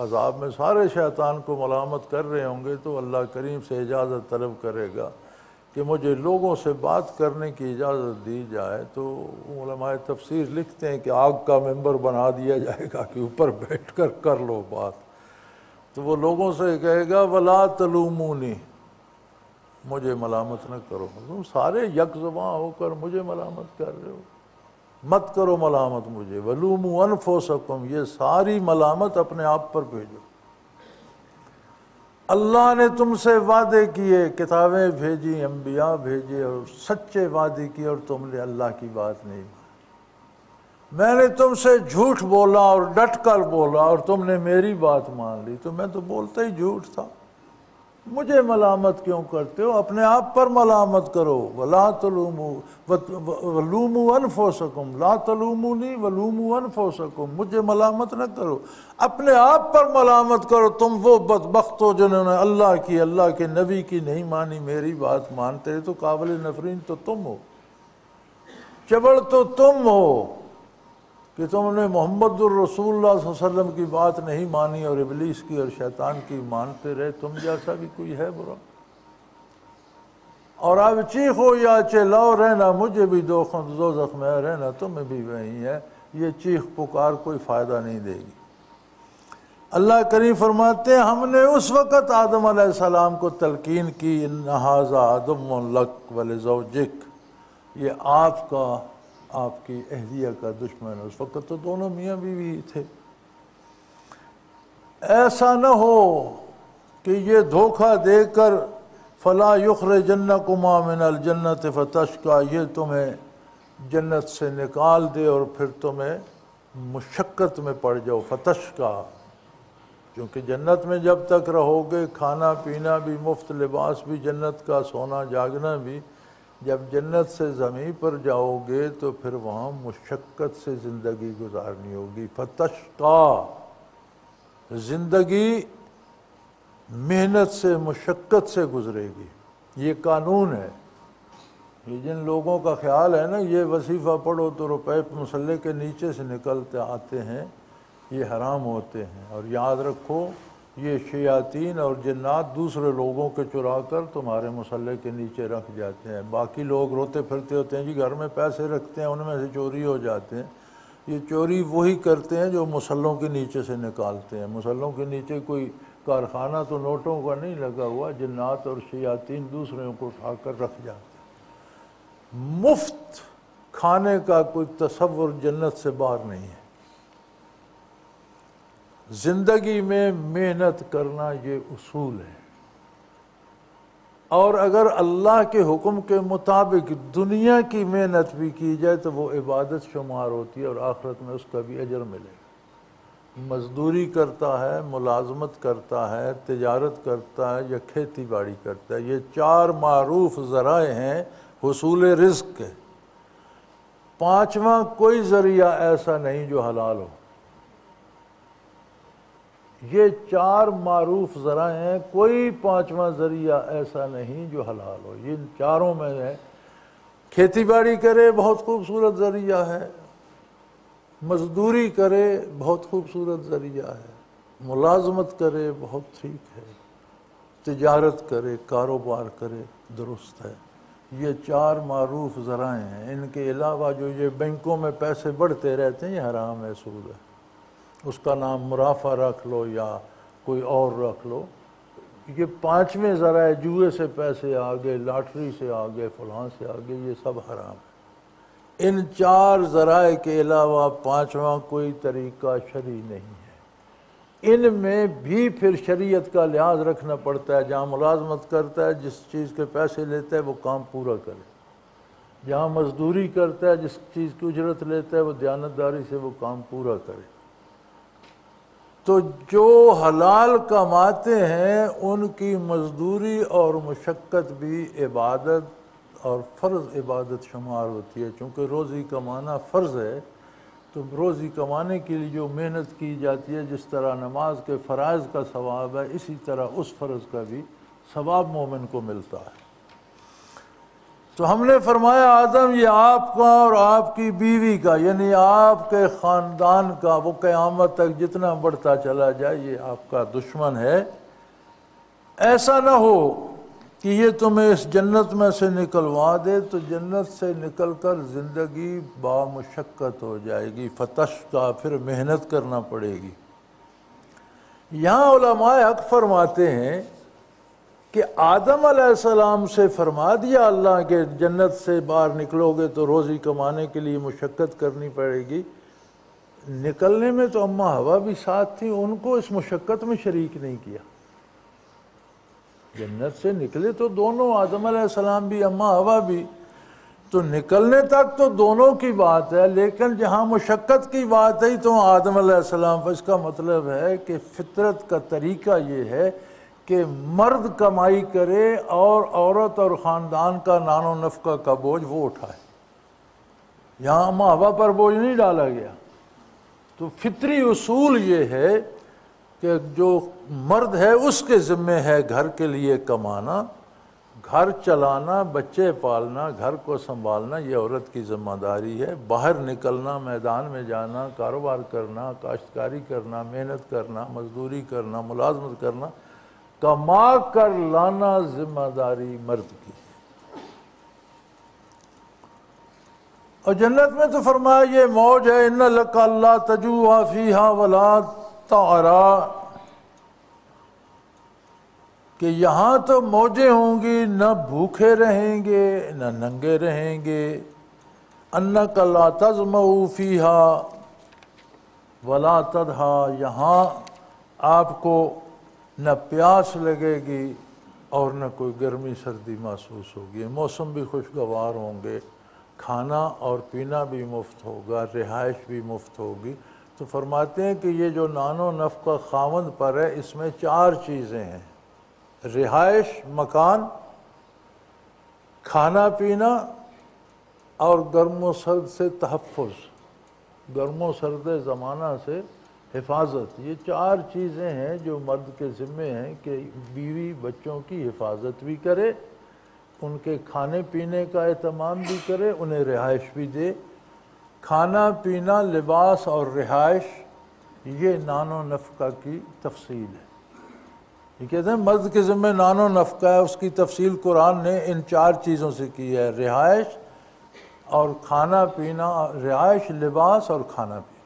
عذاب میں سارے شیطان کو ملامت کر رہے ہوں گے، تو اللہ کریم سے اجازت طلب کرے گا کہ مجھے لوگوں سے بات کرنے کی اجازت دی جائے۔ تو علماء تفسیر لکھتے ہیں کہ آگ کا ممبر بنا دیا جائے گا کہ اوپر بیٹھ کر لو بات۔ تو وہ لوگوں سے کہے گا وَلَا تَلُومُونِی، مجھے ملامت نہ کرو، تم سارے یک زباں ہو کر مجھے ملامت کر رہے ہو، مت کرو ملامت مجھے۔ وَلُومُوا أَنفُسَکُم، یہ ساری ملامت اپنے آپ پر بھیجو۔ اللہ نے تم سے وعدے کیے، کتابیں بھیجی، انبیاء بھیجے اور سچے وعدے کیے اور تم نے اللہ کی بات نہیں مانی۔ میں نے تم سے جھوٹ بولا اور ڈٹ کر بولا اور تم نے میری بات مان لی، تو میں تو بولتا ہی جھوٹ تھا، مجھے ملامت کیوں کرتے ہو؟ اپنے آپ پر ملامت کرو۔ وَلَا تَلُومُوا وَلُومُوا أَنفُسَکُم، لا تلومونی ولوموا انفسکم، مجھے ملامت نہ کرو، اپنے آپ پر ملامت کرو۔ تم وہ بدبخت ہو جنہوں نے اللہ کی، اللہ کے نبی کی نہیں مانی، میری بات مانتے رہے، تو قابل نفرین تو تم ہو، چبڑ تو تم ہو کہ تم نے محمد الرسول اللہ صلی اللہ علیہ وسلم کی بات نہیں مانی اور ابلیس کی اور شیطان کی مانتے رہے، تم جیسا بھی کوئی ہے برا۔ اور اب چیخو یا چلاؤ، رہنا مجھے بھی دوزخ میں ہے، رہنا تمہیں بھی وہیں ہے، یہ چیخ پکار کوئی فائدہ نہیں دے گی۔ اللہ کریم فرماتے ہیں ہم نے اس وقت آدم علیہ السلام کو تلقین کی، ان ھذا عدو لک ولزوجک، یہ آپ کی اہلیہ کا دشمن ہے۔ اس وقت تو دونوں میاں بیوی تھے۔ ایسا نہ ہو کہ یہ دھوکہ دے کر فلا یخرجنکما من الجنت فتشقی، یہ تمہیں جنت سے نکال دے اور پھر تمہیں مشقت میں پڑ جاؤ۔ فتشقی، کیونکہ جنت میں جب تک رہو گے کھانا پینا بھی مفت، لباس بھی جنت کا، سونا جاگنا بھی، جب جنت سے زمین پر جاؤ گے تو پھر وہاں مشقت سے زندگی گزارنی ہوگی۔ فتشقی، زندگی محنت سے، مشقت سے گزرے گی، یہ قانون ہے۔ یہ جن لوگوں کا خیال ہے نا یہ وظیفہ پڑھو تو روپے مسلح کے نیچے سے نکلتے آتے ہیں، یہ حرام ہوتے ہیں۔ اور یاد رکھو یہ شیاطین اور جنات دوسرے لوگوں کے چرا کر تمہارے مسلح کے نیچے رکھ جاتے ہیں۔ باقی لوگ روتے پھرتے ہوتے ہیں جی گھر میں پیسے رکھتے ہیں، ان میں سے چوری ہو جاتے ہیں۔ یہ چوری وہی کرتے ہیں جو مسلوں کے نیچے سے نکالتے ہیں۔ مسلوں کے نیچے کوئی کارخانہ تو نوٹوں کا نہیں لگا ہوا، جنات اور شیاطین دوسروں کو اٹھا کر رکھ جاتے ہیں۔ مفت کھانے کا کوئی تصور جنت سے باہر نہیں ہے۔ زندگی میں محنت کرنا یہ اصول ہے، اور اگر اللہ کے حکم کے مطابق دنیا کی محنت بھی کی جائے تو وہ عبادت شمار ہوتی ہے اور آخرت میں اس کا بھی اجر ملے گا۔ مزدوری کرتا ہے، ملازمت کرتا ہے، تجارت کرتا ہے یا کھیتی باڑی کرتا ہے، یہ 4 معروف ذرائع ہیں حصول رزق کے۔ 5واں کوئی ذریعہ ایسا نہیں جو حلال ہو۔ یہ 4 معروف ذرائع ہیں، کوئی 5واں ذریعہ ایسا نہیں جو حلال ہو۔ یہ چاروں میں ہے۔ کھیتی باڑی کرے بہت خوبصورت ذریعہ ہے، مزدوری کرے بہت خوبصورت ذریعہ ہے، ملازمت کرے بہت ٹھیک ہے، تجارت کرے، کاروبار کرے درست ہے، یہ 4 معروف ذرائع ہیں، ان کے علاوہ جو یہ بینکوں میں پیسے بڑھتے رہتے ہیں یہ حرام ہے، سود ہے، اس کا نام مرافع رکھ لو یا کوئی اور رکھ لو۔ یہ 5ویں ذرائع جوئے سے پیسے آگے، لاٹری سے آگے، فلاں سے آگے، یہ سب حرام ہے۔ ان 4 ذرائع کے علاوہ 5واں کوئی طریقہ شرعی نہیں ہے۔ ان میں بھی پھر شریعت کا لحاظ رکھنا پڑتا ہے، جہاں ملازمت کرتا ہے جس چیز کے پیسے لیتا ہے وہ کام پورا کرے، جہاں مزدوری کرتا ہے جس چیز کی اجرت لیتا ہے وہ دیانتداری سے وہ کام پورا کرے۔ تو جو حلال کماتے ہیں ان کی مزدوری اور مشقت بھی عبادت اور فرض عبادت شمار ہوتی ہے، چونکہ روزی کمانا فرض ہے، تو روزی کمانے کے لیے جو محنت کی جاتی ہے، جس طرح نماز کے فرائض کا ثواب ہے اسی طرح اس فرض کا بھی ثواب مومن کو ملتا ہے۔ تو ہم نے فرمایا آدم یہ آپ کا اور آپ کی بیوی کا، یعنی آپ کے خاندان کا، وہ قیامت تک جتنا بڑھتا چلا جائے یہ آپ کا دشمن ہے۔ ایسا نہ ہو کہ یہ تمہیں اس جنت میں سے نکلوا دے تو جنت سے نکل کر زندگی بامشقت ہو جائے گی، فتشقیٰ، پھر محنت کرنا پڑے گی۔ یہاں علماء حق فرماتے ہیں کہ آدم علیہ السلام سے فرما دیا اللہ کے جنت سے باہر نکلو گے تو روزی کمانے کے لیے مشقت کرنی پڑے گی۔ نکلنے میں تو اماں حوا بھی ساتھ تھی، ان کو اس مشقت میں شریک نہیں کیا۔ جنت سے نکلے تو دونوں، آدم علیہ السلام بھی اماں حوا بھی، تو نکلنے تک تو دونوں کی بات ہے، لیکن جہاں مشقت کی بات ہے تو آدم علیہ السلام، اس کا مطلب ہے کہ فطرت کا طریقہ یہ ہے کہ مرد کمائی کرے اور عورت اور خاندان کا نان و نفقہ کا بوجھ وہ اٹھائے۔ یہاں اماں حوا پر بوجھ نہیں ڈالا گیا۔ تو فطری اصول یہ ہے کہ جو مرد ہے اس کے ذمہ ہے گھر کے لیے کمانا، گھر چلانا، بچے پالنا، گھر کو سنبھالنا، یہ عورت کی ذمہ داری ہے۔ باہر نکلنا، میدان میں جانا، کاروبار کرنا، کاشتکاری کرنا، محنت کرنا، مزدوری کرنا، ملازمت کرنا، کما کر لانا ذمہ داری مرد کی ہے۔ اور جنت میں تو فرمایا یہ موج ہے، ان لک اللہ تجوع فیہا ولا تعریٰ، کہ یہاں تو موجیں ہوں گی، نہ بھوکے رہیں گے نہ ننگے رہیں گے۔ انک لا تظمأ فیہا ولا تضحیٰ، یہاں آپ کو نہ پیاس لگے گی اور نہ کوئی گرمی سردی محسوس ہوگی، موسم بھی خوشگوار ہوں گے، کھانا اور پینا بھی مفت ہوگا، رہائش بھی مفت ہوگی۔ تو فرماتے ہیں کہ یہ جو نان و نفقہ خاوند پر ہے اس میں 4 چیزیں ہیں: رہائش، مکان، کھانا پینا اور گرم و سرد سے تحفظ، گرم و سرد زمانہ سے حفاظت۔ یہ 4 چیزیں ہیں جو مرد کے ذمے ہیں کہ بیوی بچوں کی حفاظت بھی کرے، ان کے کھانے پینے کا اہتمام بھی کرے، انہیں رہائش بھی دے۔ کھانا پینا، لباس اور رہائش، یہ نان و نفقہ کی تفصیل ہے۔ یہ کہتے ہیں مرد کے ذمہ نان و نفقہ ہے، اس کی تفصیل قرآن نے ان 4 چیزوں سے کی ہے: رہائش اور کھانا پینا، رہائش، لباس اور کھانا پینا۔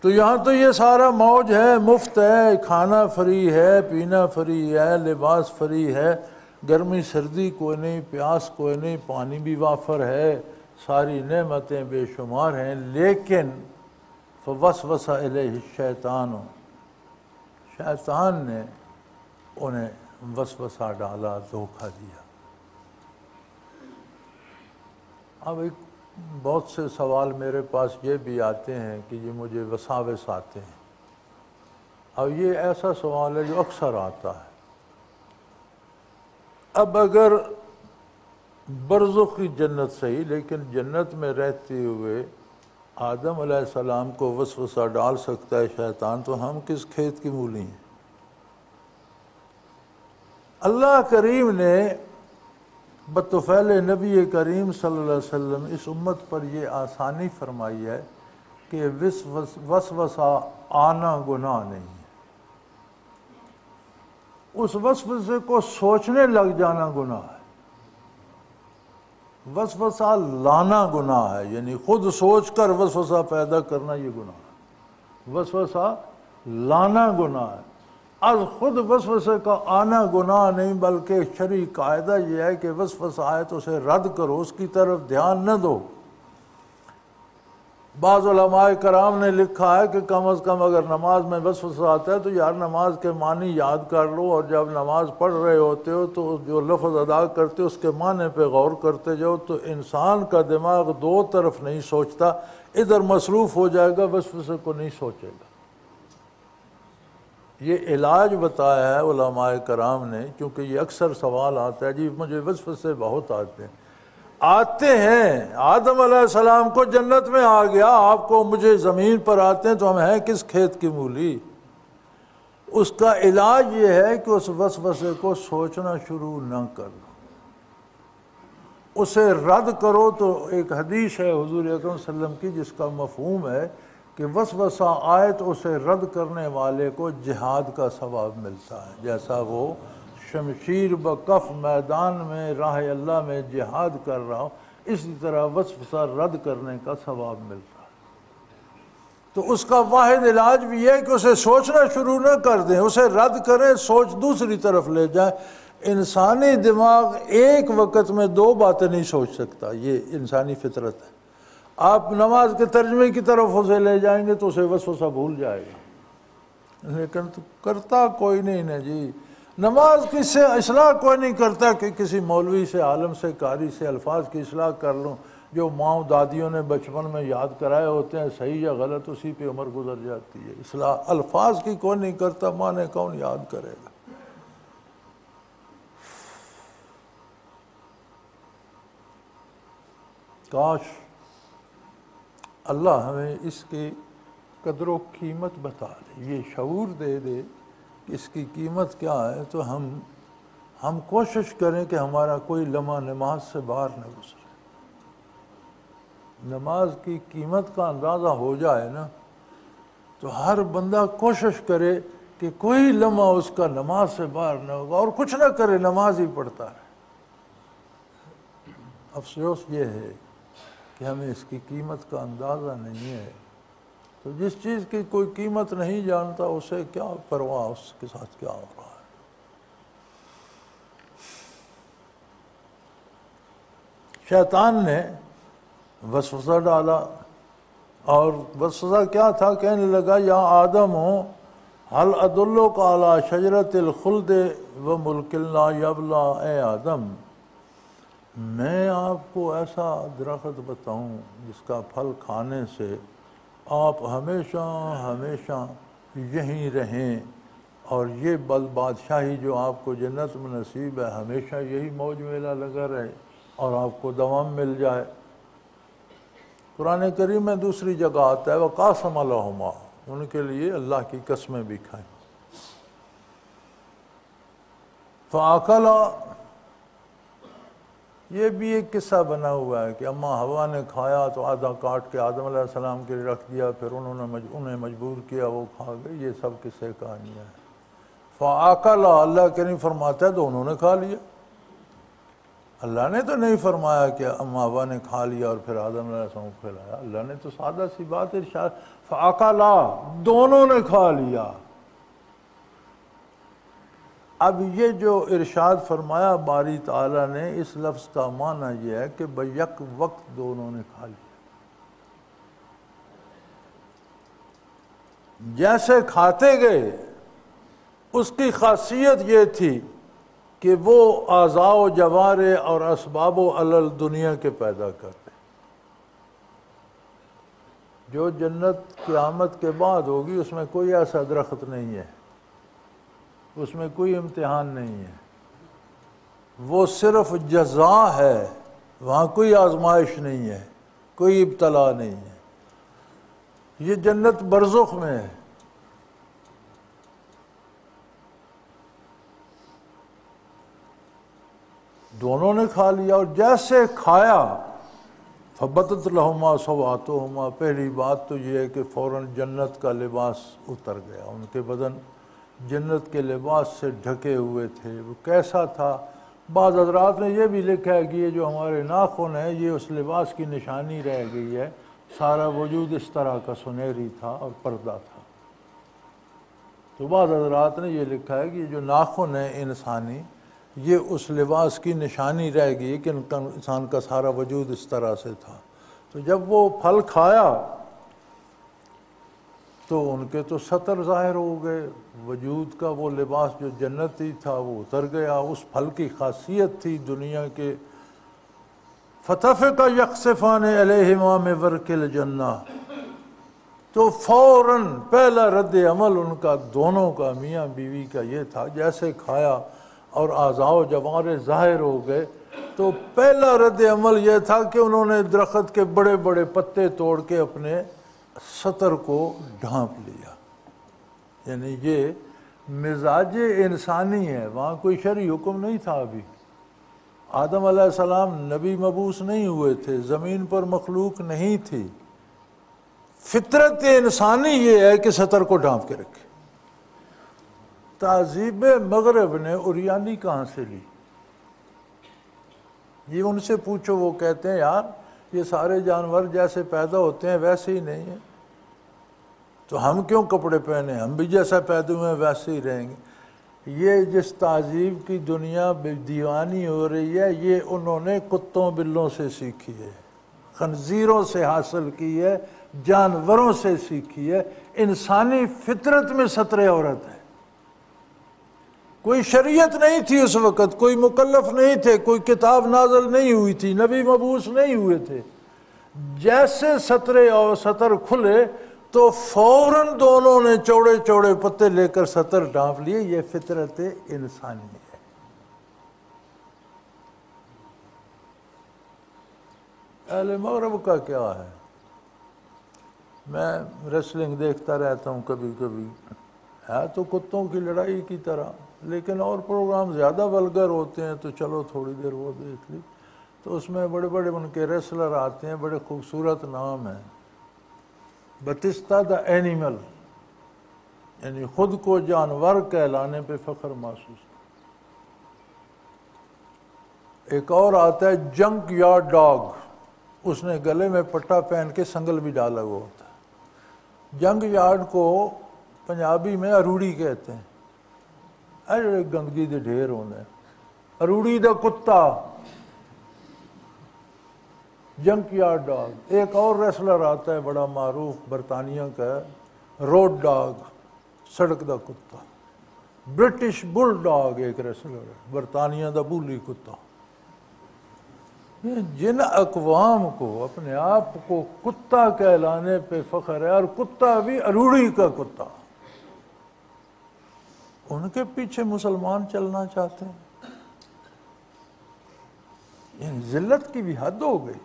تو یہاں تو یہ سارا موج ہے، مفت ہے، کھانا فری ہے، پینا فری ہے، لباس فری ہے، گرمی سردی کوئی نہیں، پیاس کوئی نہیں، پانی بھی وافر ہے، ساری نعمتیں بے شمار ہیں۔ لیکن فوسوس الیہ الشیطان، شیطان نے انہیں وسوسہ ڈالا، دھوکہ دیا۔ اب ایک بہت سے سوال میرے پاس یہ بھی آتے ہیں کہ یہ مجھے وساوس آتے ہیں، اور یہ ایسا سوال ہے جو اکثر آتا ہے۔ اب اگر برزخ کی جنت صحیح، لیکن جنت میں رہتے ہوئے آدم علیہ السلام کو وسوسہ ڈال سکتا ہے شیطان، تو ہم کس کھیت کی مولی ہیں؟ اللہ کریم نے بطفیل نبی کریم صلی اللہ علیہ وسلم اس امت پر یہ آسانی فرمائی ہے کہ وسوسہ آنا گناہ نہیں ہے، اس وسوسے کو سوچنے لگ جانا گناہ ہے۔ وسوسہ لانا گناہ ہے، یعنی خود سوچ کر وسوسہ پیدا کرنا یہ گناہ ہے۔ وسوسہ لانا گناہ ہے، از خود وسوسے کا آنا گناہ نہیں، بلکہ شرعی قاعدہ یہ ہے کہ وسوسہ آئے تو اسے رد کرو، اس کی طرف دھیان نہ دو۔ بعض علماء کرام نے لکھا ہے کہ کم از کم اگر نماز میں وسوسہ آتا ہے تو یار نماز کے معنی یاد کر لو، اور جب نماز پڑھ رہے ہوتے ہو تو جو لفظ ادا کرتے ہو اس کے معنی پہ غور کرتے جاؤ، تو انسان کا دماغ دو طرف نہیں سوچتا، ادھر مصروف ہو جائے گا، وسوسے کو نہیں سوچے گا۔ یہ علاج بتایا ہے علماء کرام نے، کیونکہ یہ اکثر سوال آتا ہے جی مجھے وسوسے بہت آتے ہیں، آدم علیہ السلام کو جنت میں آ گیا، آپ کو مجھے زمین پر آتے ہیں تو ہم ہیں کس کھیت کی مولی؟ اس کا علاج یہ ہے کہ اس وسوسے کو سوچنا شروع نہ کرو، اسے رد کرو۔ تو ایک حدیث ہے حضور اکرم صلی اللہ علیہ وسلم کی جس کا مفہوم ہے کہ وسوسہ آئے تو اسے رد کرنے والے کو جہاد کا ثواب ملتا ہے، جیسا وہ شمشیر بکف میدان میں راہ اللہ میں جہاد کر رہا ہو، اسی طرح وسوسہ رد کرنے کا ثواب ملتا ہے۔ تو اس کا واحد علاج بھی ہے کہ اسے سوچنا شروع نہ کر دیں، اسے رد کریں، سوچ دوسری طرف لے جائیں۔ انسانی دماغ ایک وقت میں دو باتیں نہیں سوچ سکتا، یہ انسانی فطرت ہے۔ آپ نماز کے ترجمے کی طرف اسے لے جائیں گے تو اسے وسوسہ بھول جائے گا، لیکن تو کرتا کوئی نہیں نا جی۔ نماز کی سے اصلاح کوئی نہیں کرتا کہ کسی مولوی سے، عالم سے، قاری سے الفاظ کی اصلاح کر لوں، جو ماؤں دادیوں نے بچپن میں یاد کرائے ہوتے ہیں صحیح یا غلط اسی پہ عمر گزر جاتی ہے۔ اصلاح الفاظ کی کوئی نہیں کرتا، معنی کون یاد کرے گا؟ کاش اللہ ہمیں اس کی قدر و قیمت بتا دے، یہ شعور دے دے کہ اس کی قیمت کیا ہے، تو ہم کوشش کریں کہ ہمارا کوئی لمحہ نماز سے باہر نہ گزرے۔ نماز کی قیمت کا اندازہ ہو جائے نا تو ہر بندہ کوشش کرے کہ کوئی لمحہ اس کا نماز سے باہر نہ ہوگا، اور کچھ نہ کرے، نماز ہی پڑھتا ہے۔ افسوس یہ ہے کہ ہمیں اس کی قیمت کا اندازہ نہیں ہے، تو جس چیز کی کوئی قیمت نہیں جانتا اسے کیا پرواہ اس کے ساتھ کیا ہو رہا ہے۔ شیطان نے وسوسہ ڈالا، اور وسوسہ کیا تھا؟ کہنے لگا یا آدم هل ادلک علی شجرۃ الخلد و ملک لا یبلی، اے آدم میں آپ کو ایسا درخت بتاؤں جس کا پھل کھانے سے آپ ہمیشہ ہمیشہ یہیں رہیں، اور یہ بادشاہی جو آپ کو جنت میں نصیب ہے ہمیشہ یہی موج میلہ لگا رہے اور آپ کو دوام مل جائے۔ قرآن کریم میں دوسری جگہ آتا ہے وَقَاسَمَ لَهُمَا، ان کے لیے اللہ کی قسمیں بھی کھائیں۔ فَأَكَلَا، یہ بھی ایک قصہ بنا ہوا ہے کہ اماں ہوا نے کھایا تو آدھا کاٹ کے آدم علیہ السلام کے لیے رکھ دیا، پھر انہیں مجبور کیا، وہ کھا گئے، یہ سب قصے کہانیاں ہیں۔ فَأَكَلَا، اللہ کریم فرماتا ہے تو انہوں نے کھا لیا۔ اللہ نے تو نہیں فرمایا کہ اماں ہوا نے کھا لیا اور پھر آدم علیہ السلام کو کھلایا، اللہ نے تو سادہ سی بات ارشاد، فَأَكَلَا، دونوں نے کھا لیا۔ اب یہ جو ارشاد فرمایا باری تعالیٰ نے، اس لفظ کا معنی یہ ہے کہ بیک وقت دونوں نے کھا لیا۔ جیسے کھاتے گئے اس کی خاصیت یہ تھی کہ وہ اعضاء و جوارے اور اسباب و علل دنیا کے پیدا کرتے، جو جنت قیامت کے بعد ہوگی اس میں کوئی ایسا درخت نہیں ہے، اس میں کوئی امتحان نہیں ہے، وہ صرف جزا ہے، وہاں کوئی آزمائش نہیں ہے، کوئی ابتلا نہیں ہے، یہ جنت برزخ میں ہے۔ دونوں نے کھا لیا، اور جیسے کھایا فَبَدَتْ لَهُمَا سَوْآتُهُمَا، پہلی بات تو یہ ہے کہ فوراً جنت کا لباس اتر گیا، ان کے بدن جنت کے لباس سے ڈھکے ہوئے تھے۔ وہ کیسا تھا؟ بعض حضرات نے یہ بھی لکھا ہے کہ یہ جو ہمارے ناخن ہیں یہ اس لباس کی نشانی رہ گئی ہے، سارا وجود اس طرح کا سنہری تھا اور پردہ تھا۔ تو بعض حضرات نے یہ لکھا ہے کہ یہ جو ناخن ہیں انسانی یہ اس لباس کی نشانی رہ گئی کہ انسان کا سارا وجود اس طرح سے تھا۔ تو جب وہ پھل کھایا تو ان کے تو سطر ظاہر ہو گئے، وجود کا وہ لباس جو جنتی تھا وہ اتر گیا۔ اس پھل کی خاصیت تھی دنیا کے فَتَفِقَ يَخْصِفَانِ عَلَيْهِمَا مِنْ وَرْقِ الْجَنَّةِ، تو فوراً پہلا رد عمل ان کا دونوں کا میاں بیوی کا یہ تھا، جیسے کھایا اور اعضاء و جوارح ظاہر ہو گئے تو پہلا رد عمل یہ تھا کہ انہوں نے درخت کے بڑے بڑے پتے توڑ کے اپنے سطر کو ڈھانپ لیا۔ یعنی یہ مزاج انسانی ہے، وہاں کوئی شرعی حکم نہیں تھا۔ ابھی آدم علیہ السلام نبی مبعوث نہیں ہوئے تھے، زمین پر مخلوق نہیں تھی، فطرت انسانی یہ ہے کہ سطر کو ڈھانپ کے رکھے۔ تہذیب مغرب نے اوریانی کہاں سے لی؟ یہ ان سے پوچھو، وہ کہتے ہیں یار یہ سارے جانور جیسے پیدا ہوتے ہیں ویسے ہی نہیں ہیں، تو ہم کیوں کپڑے پہنے، ہم بھی جیسا پیدا ہوئے ہیں ویسے ہی رہیں گے۔ یہ جس تہذیب کی دنیا دیوانی ہو رہی ہے یہ انہوں نے کتوں بلوں سے سیکھی ہے، خنزیروں سے حاصل کی ہے، جانوروں سے سیکھی ہے۔ انسانی فطرت میں ستر عورت ہے۔ کوئی شریعت نہیں تھی اس وقت، کوئی مکلف نہیں تھے، کوئی کتاب نازل نہیں ہوئی تھی، نبی مبعوث نہیں ہوئے تھے۔ جیسے سطر کھلے تو فوراً دونوں نے چوڑے چوڑے پتے لے کر سطر ڈھانپ لیے۔ یہ فطرت انسانی ہے۔ اہل مغرب کا کیا ہے؟ میں ریسلنگ دیکھتا رہتا ہوں کبھی کبھی، ہے تو کتوں کی لڑائی کی طرح، لیکن اور پروگرام زیادہ ولگر ہوتے ہیں تو چلو تھوڑی دیر وہ دیکھ لی۔ تو اس میں بڑے بڑے ان کے ریسلر آتے ہیں، بڑے خوبصورت نام ہیں، بتستا دا اینیمل، یعنی خود کو جانور کہلانے پہ فخر محسوس۔ ایک اور آتا ہے جنک یارڈ ڈاگ، اس نے گلے میں پٹا پہن کے سنگل بھی ڈالا ہوا ہوتا ہے۔ جنک یارڈ کو پنجابی میں اروڑی کہتے ہیں، اے گندگی دے ڈھیر ہونے، اروڑی دا کتا، جنک یارڈ ڈاگ۔ ایک اور ریسلر آتا ہے بڑا معروف برطانیہ کا، روڈ ڈاگ، سڑک دا کتا۔ برٹش بل ڈاگ ایک ریسلر ہے، برطانیہ دا بولی کتا۔ جن اقوام کو اپنے آپ کو کتا کہلانے پہ فخر ہے، اور کتا بھی اروڑی کا کتا، ان کے پیچھے مسلمان چلنا چاہتے ہیں۔ یعنی ذلت کی بھی حد ہو گئی،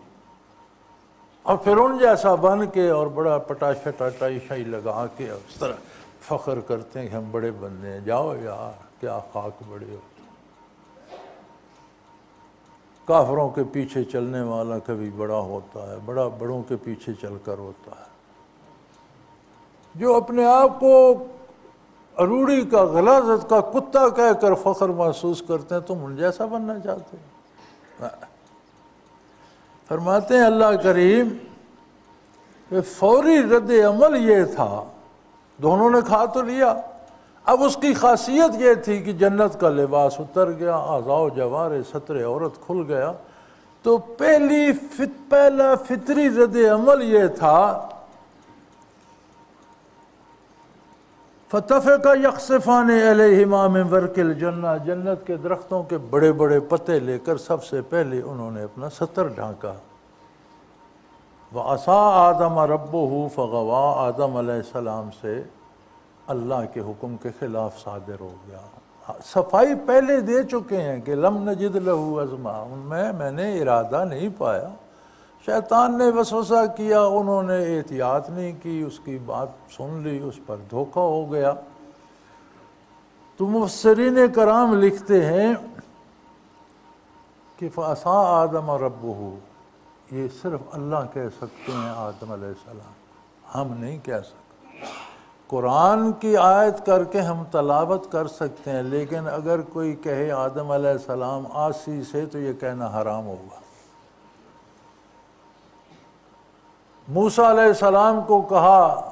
اور پھر ان جیسا بن کے اور بڑا پٹاشا ٹاٹائی شائی لگا کے اس طرح فخر کرتے ہیں کہ ہم بڑے بندے ہیں۔ جاؤ یار، کیا خاک بڑے ہو۔ کافروں کے پیچھے چلنے والا کبھی بڑا ہوتا ہے، بڑا بڑوں کے پیچھے چل کر ہوتا ہے۔ جو اپنے آپ کو اروڑی کا، غلاظت کا کتا کہہ کر فخر محسوس کرتے ہیں، تم ان جیسا بننا چاہتے ہیں۔ فرماتے ہیں اللہ کریم کہ فوری رد عمل یہ تھا، دونوں نے کھا تو لیا، اب اس کی خاصیت یہ تھی کہ جنت کا لباس اتر گیا، اعضاء و جوارح ستر عورت کھل گیا۔ تو پہلا فطری رد عمل یہ تھا فَتَفِقَ يَخْصِفَانِ عَلَيْهِمَا مِنْ وَرْقِ الْجَنَّةِ، جنت کے درختوں کے بڑے بڑے پتے لے کر سب سے پہلے انہوں نے اپنا سطر ڈھانکا۔ وَعَصَىٰ آدَمَ رَبُّهُ فَغَوَىٰ، آدم علیہ السلام سے اللہ کے حکم کے خلاف صادر ہو گیا۔ صفائی پہلے دے چکے ہیں کہ لَمْ نَجِدْ لَهُ عَزْمًا، ان میں نے ارادہ نہیں پایا، شیطان نے وسوسہ کیا، انہوں نے احتیاط نہیں کی، اس کی بات سن لی، اس پر دھوکہ ہو گیا۔ تو مفسرین کرام لکھتے ہیں کہ فَعَصَىٰ آدَمَ رَبُّهُ، یہ صرف اللہ کہہ سکتے ہیں، آدم علیہ السلام، ہم نہیں کہہ سکتے۔ قرآن کی آیت کر کے ہم تلاوت کر سکتے ہیں، لیکن اگر کوئی کہے آدم علیہ السلام آسی سے تو یہ کہنا حرام ہوگا۔ موسیٰ علیہ السلام کو کہا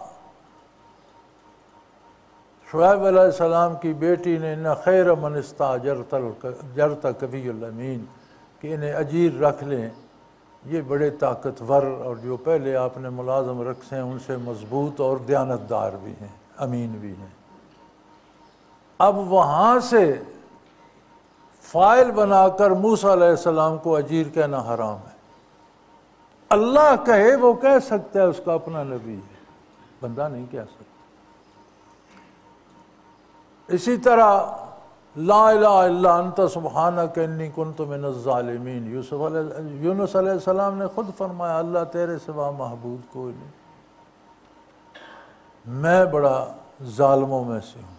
شعیب علیہ السلام کی بیٹی نے ان خیر من استاجرت قوی الامین کہ انہیں اجیر رکھ لیں، یہ بڑے طاقتور اور جو پہلے آپ نے ملازم رکھے ہیں ان سے مضبوط اور دیانتدار بھی ہیں، امین بھی ہیں۔ اب وہاں سے فائل بنا کر موسیٰ علیہ السلام کو اجیر کہنا حرام ہے۔ اللہ کہے وہ کہہ سکتا ہے، اس کا اپنا نبی ہے، بندہ نہیں کہہ سکتا۔ اسی طرح لا الہ الا انت سبحانک انی کنت من الظالمین، یونس علیہ السلام نے خود فرمایا اللہ تیرے سوا معبود کوئی نہیں، میں بڑا ظالموں میں سے ہوں۔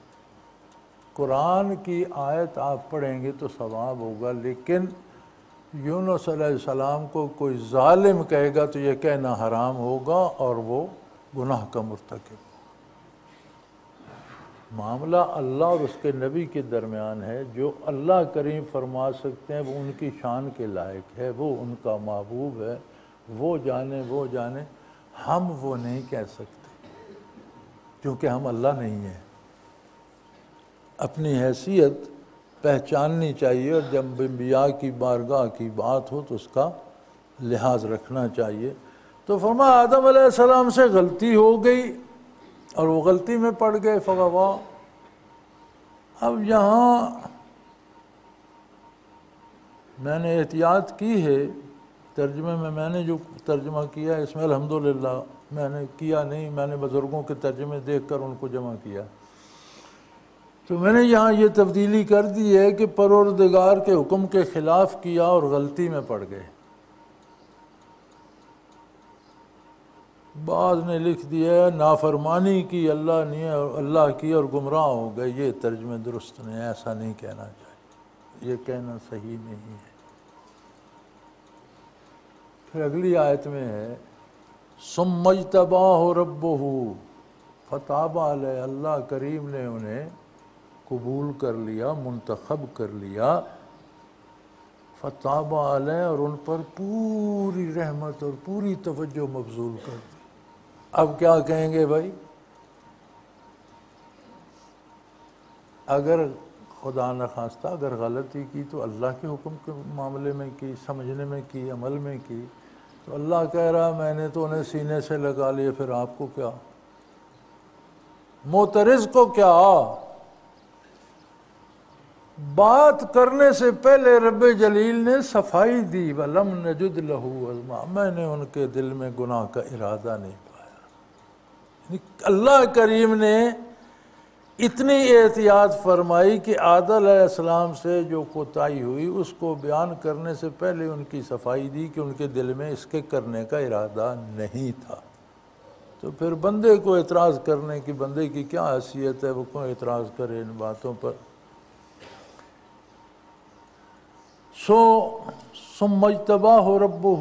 قرآن کی آیت آپ پڑھیں گے تو ثواب ہوگا، لیکن یونس علیہ السلام کو کوئی ظالم کہے گا تو یہ کہنا حرام ہوگا اور وہ گناہ کا مرتکب۔ معاملہ اللہ اور اس کے نبی کے درمیان ہے، جو اللہ کریم فرما سکتے ہیں وہ ان کی شان کے لائق ہے، وہ ان کا محبوب ہے، وہ جانے، ہم وہ نہیں کہہ سکتے کیونکہ ہم اللہ نہیں ہیں۔ اپنی حیثیت پہچاننی چاہیے، اور جب انبیاء کی بارگاہ کی بات ہو تو اس کا لحاظ رکھنا چاہیے۔ تو فرمایا آدم علیہ السلام سے غلطی ہو گئی اور وہ غلطی میں پڑ گئے فغوا۔ اب یہاں میں نے احتیاط کی ہے ترجمے میں نے جو ترجمہ کیا ہے اس میں الحمدللہ میں نے کیا نہیں، میں نے بزرگوں کے ترجمے دیکھ کر ان کو جمع کیا، تو میں نے یہاں یہ تبدیلی کر دی ہے کہ پروردگار کے حکم کے خلاف کیا اور غلطی میں پڑ گئے۔ بعض نے لکھ دیا ہے نافرمانی کی اللہ کی اور گمراہ ہو گئے، یہ ترجمے درست نہیں، ایسا نہیں کہنا چاہیے، یہ کہنا صحیح نہیں ہے۔ پھر اگلی آیت میں ہے ثم اجتباہ ربہ فتاب علیہ، اللہ کریم نے انہیں قبول کر لیا، منتخب کر لیا، فتاب علیہ، اور ان پر پوری رحمت اور پوری توجہ مبذول کر دی۔ اب کیا کہیں گے بھائی؟ اگر خدا نخواستہ اگر غلطی کی تو اللہ کے حکم کے معاملے میں کی، سمجھنے میں کی، عمل میں کی، تو اللہ کہہ رہا میں نے تو انہیں سینے سے لگا لیا، پھر آپ کو کیا؟ معترض کو کیا؟ بات کرنے سے پہلے رب جلیل نے صفائی دی، وَلَمْ نَجُدْ لَهُ عَزْمًا، میں نے ان کے دل میں گناہ کا ارادہ نہیں پایا۔ اللہ کریم نے اتنی احتیاط فرمائی کہ آدم علیہ السلام سے جو کوتاہی ہوئی اس کو بیان کرنے سے پہلے ان کی صفائی دی کہ ان کے دل میں اس کے کرنے کا ارادہ نہیں تھا۔ تو پھر بندے کو اعتراض کرنے کی، بندے کی کیا حیثیت ہے، وہ کیوں اعتراض کرے ان باتوں پر؟ ثم اجتباہ ربہ،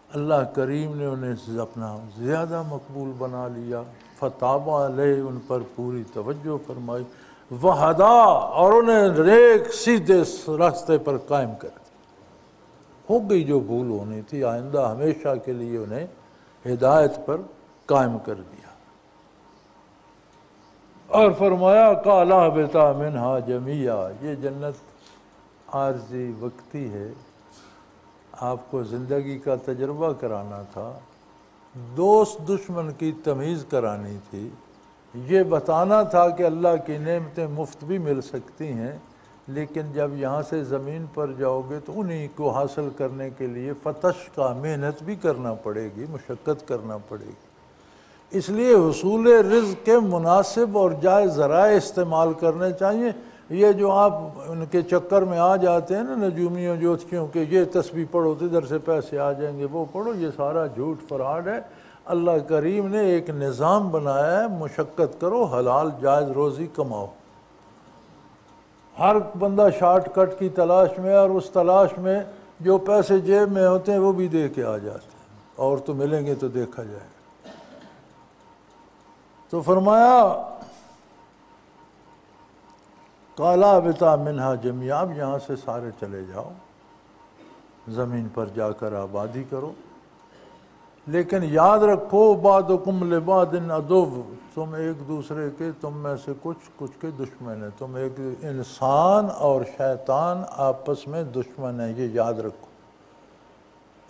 اللہ کریم نے انہیں اپنا زیادہ مقبول بنا لیا، فتاب علیہ، ان پر پوری توجہ فرمائی، وہدا، اور انہیں نیک سیدھے راستے پر قائم کر دیا۔ ہو گئی جو بھول ہونی تھی، آئندہ ہمیشہ کے لیے انہیں ہدایت پر قائم کر دیا۔ اور فرمایا قَالَ اهْبِطَا مِنْهَا جَمِيعًا، یہ جنت عارضی وقتی ہے، آپ کو زندگی کا تجربہ کرانا تھا، دوست دشمن کی تمیز کرانی تھی، یہ بتانا تھا کہ اللہ کی نعمتیں مفت بھی مل سکتی ہیں، لیکن جب یہاں سے زمین پر جاؤ گے تو انہی کو حاصل کرنے کے لیے فتش کا محنت بھی کرنا پڑے گی، مشقت کرنا پڑے گی۔ اس لیے حصول رزق کے مناسب اور جائز ذرائع استعمال کرنے چاہیے۔ یہ جو آپ ان کے چکر میں آ جاتے ہیں نا نجومیوں جوتشیوں کے، یہ تسبیح پڑھو تو ادھر سے پیسے آ جائیں گے، وہ پڑھو، یہ سارا جھوٹ فراڈ ہے۔ اللہ کریم نے ایک نظام بنایا ہے، مشقت کرو، حلال جائز روزی کماؤ۔ ہر بندہ شارٹ کٹ کی تلاش میں، اور اس تلاش میں جو پیسے جیب میں ہوتے ہیں وہ بھی دے کے آ جاتے ہیں، اور تو ملیں گے تو دیکھا جائے گا۔ تو فرمایا قالا بتا منہا جميعا، اب یہاں سے سارے چلے جاؤ، زمین پر جا کر آبادی کرو، لیکن یاد رکھو بعضکم لبعض عدو، تم ایک دوسرے کے، تم میں سے کچھ کے دشمن ہیں، تم ایک انسان اور شیطان آپس میں دشمن ہیں، یہ یاد رکھو۔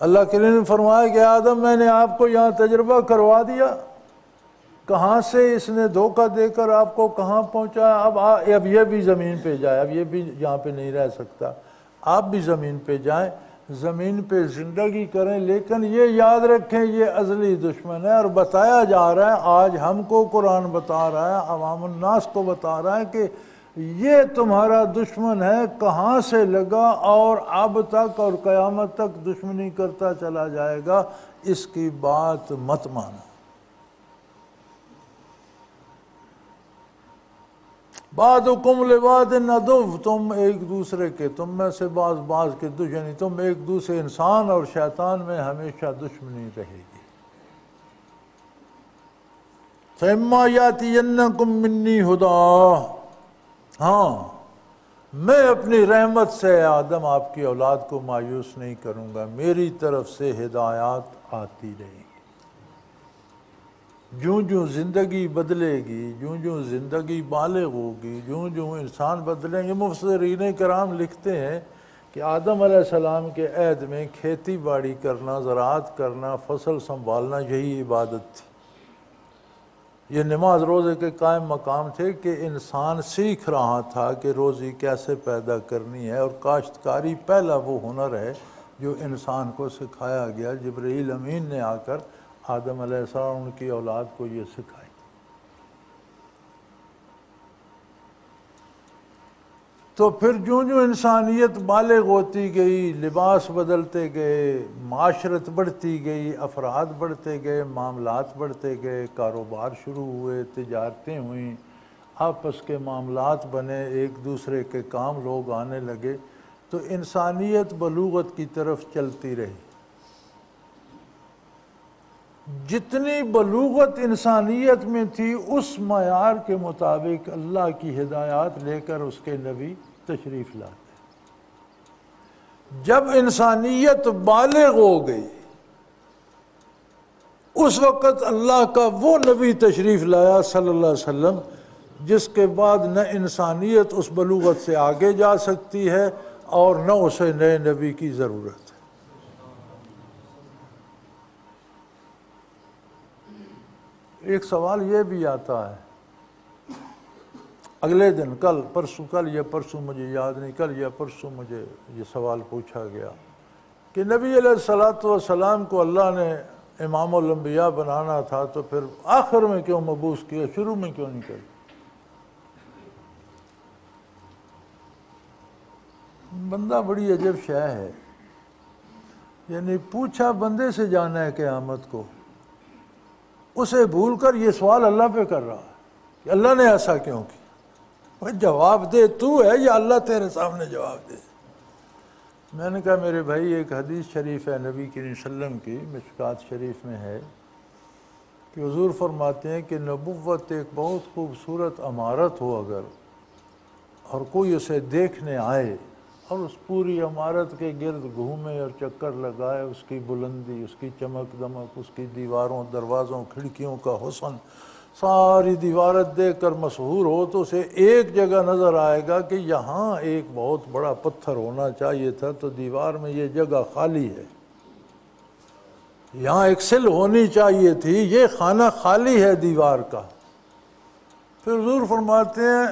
اللہ کریم نے فرمایا کہ آدم میں نے آپ کو یہاں تجربہ کروا دیا، کہاں سے اس نے دھوکہ دے کر آپ کو کہاں پہنچایا، اب یہ بھی زمین پہ جائے، اب یہ بھی یہاں پہ نہیں رہ سکتا، آپ بھی زمین پہ جائیں، زمین پہ زندگی کریں، لیکن یہ یاد رکھیں یہ ازلی دشمن ہے۔ اور بتایا جا رہا ہے، آج ہم کو قرآن بتا رہا ہے، عوام الناس کو بتا رہا ہے کہ یہ تمہارا دشمن ہے، کہاں سے لگا اور اب تک اور قیامت تک دشمنی کرتا چلا جائے گا، اس کی بات مت مانو۔ بعضکم لبعض عدو، تم ایک دوسرے کے، تم میں سے بعض کے دشمنی، تم ایک دوسرے انسان اور شیطان میں ہمیشہ دشمنی رہے گی۔ فَإِمَّا يَأْتِيَنَّكُم مِّنِّي ہُدًى، ہاں میں اپنی رحمت سے آدم آپ کی اولاد کو مایوس نہیں کروں گا، میری طرف سے ہدایات آتی رہیں گی۔ جوں زندگی بدلے گی، جوں زندگی بالغ ہوگی، جوں انسان بدلیں گے۔ مفسرین کرام لکھتے ہیں کہ آدم علیہ السلام کے عہد میں کھیتی باڑی کرنا، زراعت کرنا، فصل سنبھالنا یہی عبادت تھی، یہ نماز روزے کے قائم مقام تھے کہ انسان سیکھ رہا تھا کہ روزی کیسے پیدا کرنی ہے، اور کاشتکاری پہلا وہ ہنر ہے جو انسان کو سکھایا گیا۔ جبرائیل امین نے آ کر آدم علیہ السلام ان کی اولاد کو یہ سکھائی۔ تو پھر جوں انسانیت بالغ ہوتی گئی، لباس بدلتے گئے، معاشرت بڑھتی گئی، افراد بڑھتے گئے، معاملات بڑھتے گئے، کاروبار شروع ہوئے، تجارتیں ہوئیں، آپس کے معاملات بنے، ایک دوسرے کے کام لوگ آنے لگے، تو انسانیت بلوغت کی طرف چلتی رہی۔ جتنی بلوغت انسانیت میں تھی اس معیار کے مطابق اللہ کی ہدایات لے کر اس کے نبی تشریف لاتے۔ جب انسانیت بالغ ہو گئی، اس وقت اللہ کا وہ نبی تشریف لایا صلی اللہ علیہ وسلم، جس کے بعد نہ انسانیت اس بلوغت سے آگے جا سکتی ہے اور نہ اسے نئے نبی کی ضرورت ہے۔ ایک سوال یہ بھی آتا ہے اگلے دن، کل یا پرسوں مجھے یاد نہیں، کل یا پرسوں مجھے یہ سوال پوچھا گیا کہ نبی علیہ السلام کو اللہ نے امام الانبیاء بنانا تھا تو پھر آخر میں کیوں مبعوث کیا، شروع میں کیوں نہیں کیا؟ بندہ بڑی عجب شے ہے، یعنی پوچھا بندے سے جانا ہے قیامت کو، اسے بھول کر یہ سوال اللہ پہ کر رہا ہے کہ اللہ نے ایسا کیوں کیا؟ جواب دے تو ہے یا اللہ تیرے سامنے جواب دے؟ میں نے کہا میرے بھائی ایک حدیث شریف ہے نبی کریم صلی اللہ علیہ وسلم کی، مشکات شریف میں ہے کہ حضور فرماتے ہیں کہ نبوت ایک بہت خوبصورت عمارت ہو اگر، اور کوئی اسے دیکھنے آئے اور اس پوری عمارت کے گرد گھومے اور چکر لگائے، اس کی بلندی، اس کی چمک دمک، اس کی دیواروں، دروازوں، کھڑکیوں کا حسن، ساری دیوارت دیکھ کر مسحور ہو، تو اسے ایک جگہ نظر آئے گا کہ یہاں ایک بہت بڑا پتھر ہونا چاہیے تھا، تو دیوار میں یہ جگہ خالی ہے، یہاں ایک سل ہونی چاہیے تھی، یہ خانہ خالی ہے دیوار کا۔ پھر حضور فرماتے ہیں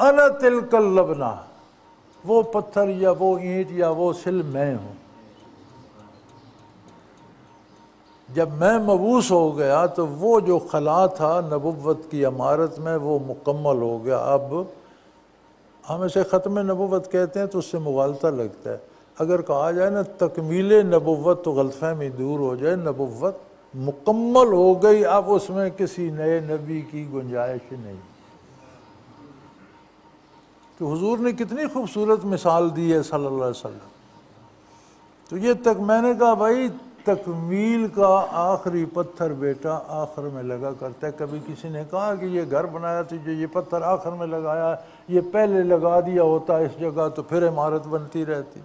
انا تلک اللبنہ، وہ پتھر یا وہ اینٹ یا وہ سل میں ہوں۔ جب میں مبعوث ہو گیا تو وہ جو خلا تھا نبوت کی عمارت میں وہ مکمل ہو گیا۔ اب ہم اسے ختم نبوت کہتے ہیں تو اس سے مغالطہ لگتا ہے، اگر کہا جائے نا تکمیل نبوت تو غلط فہمی دور ہو جائے، نبوت مکمل ہو گئی، اب اس میں کسی نئے نبی کی گنجائش نہیں۔ تو حضور نے کتنی خوبصورت مثال دی ہے صلی اللہ علیہ وسلم۔ تو یہ تک میں نے کہا بھائی تکمیل کا آخری پتھر بیٹا آخر میں لگا کرتا ہے۔ کبھی کسی نے کہا کہ یہ گھر بنایا تو جو یہ پتھر آخر میں لگایا یہ پہلے لگا دیا ہوتا اس جگہ تو پھر عمارت بنتی رہتی۔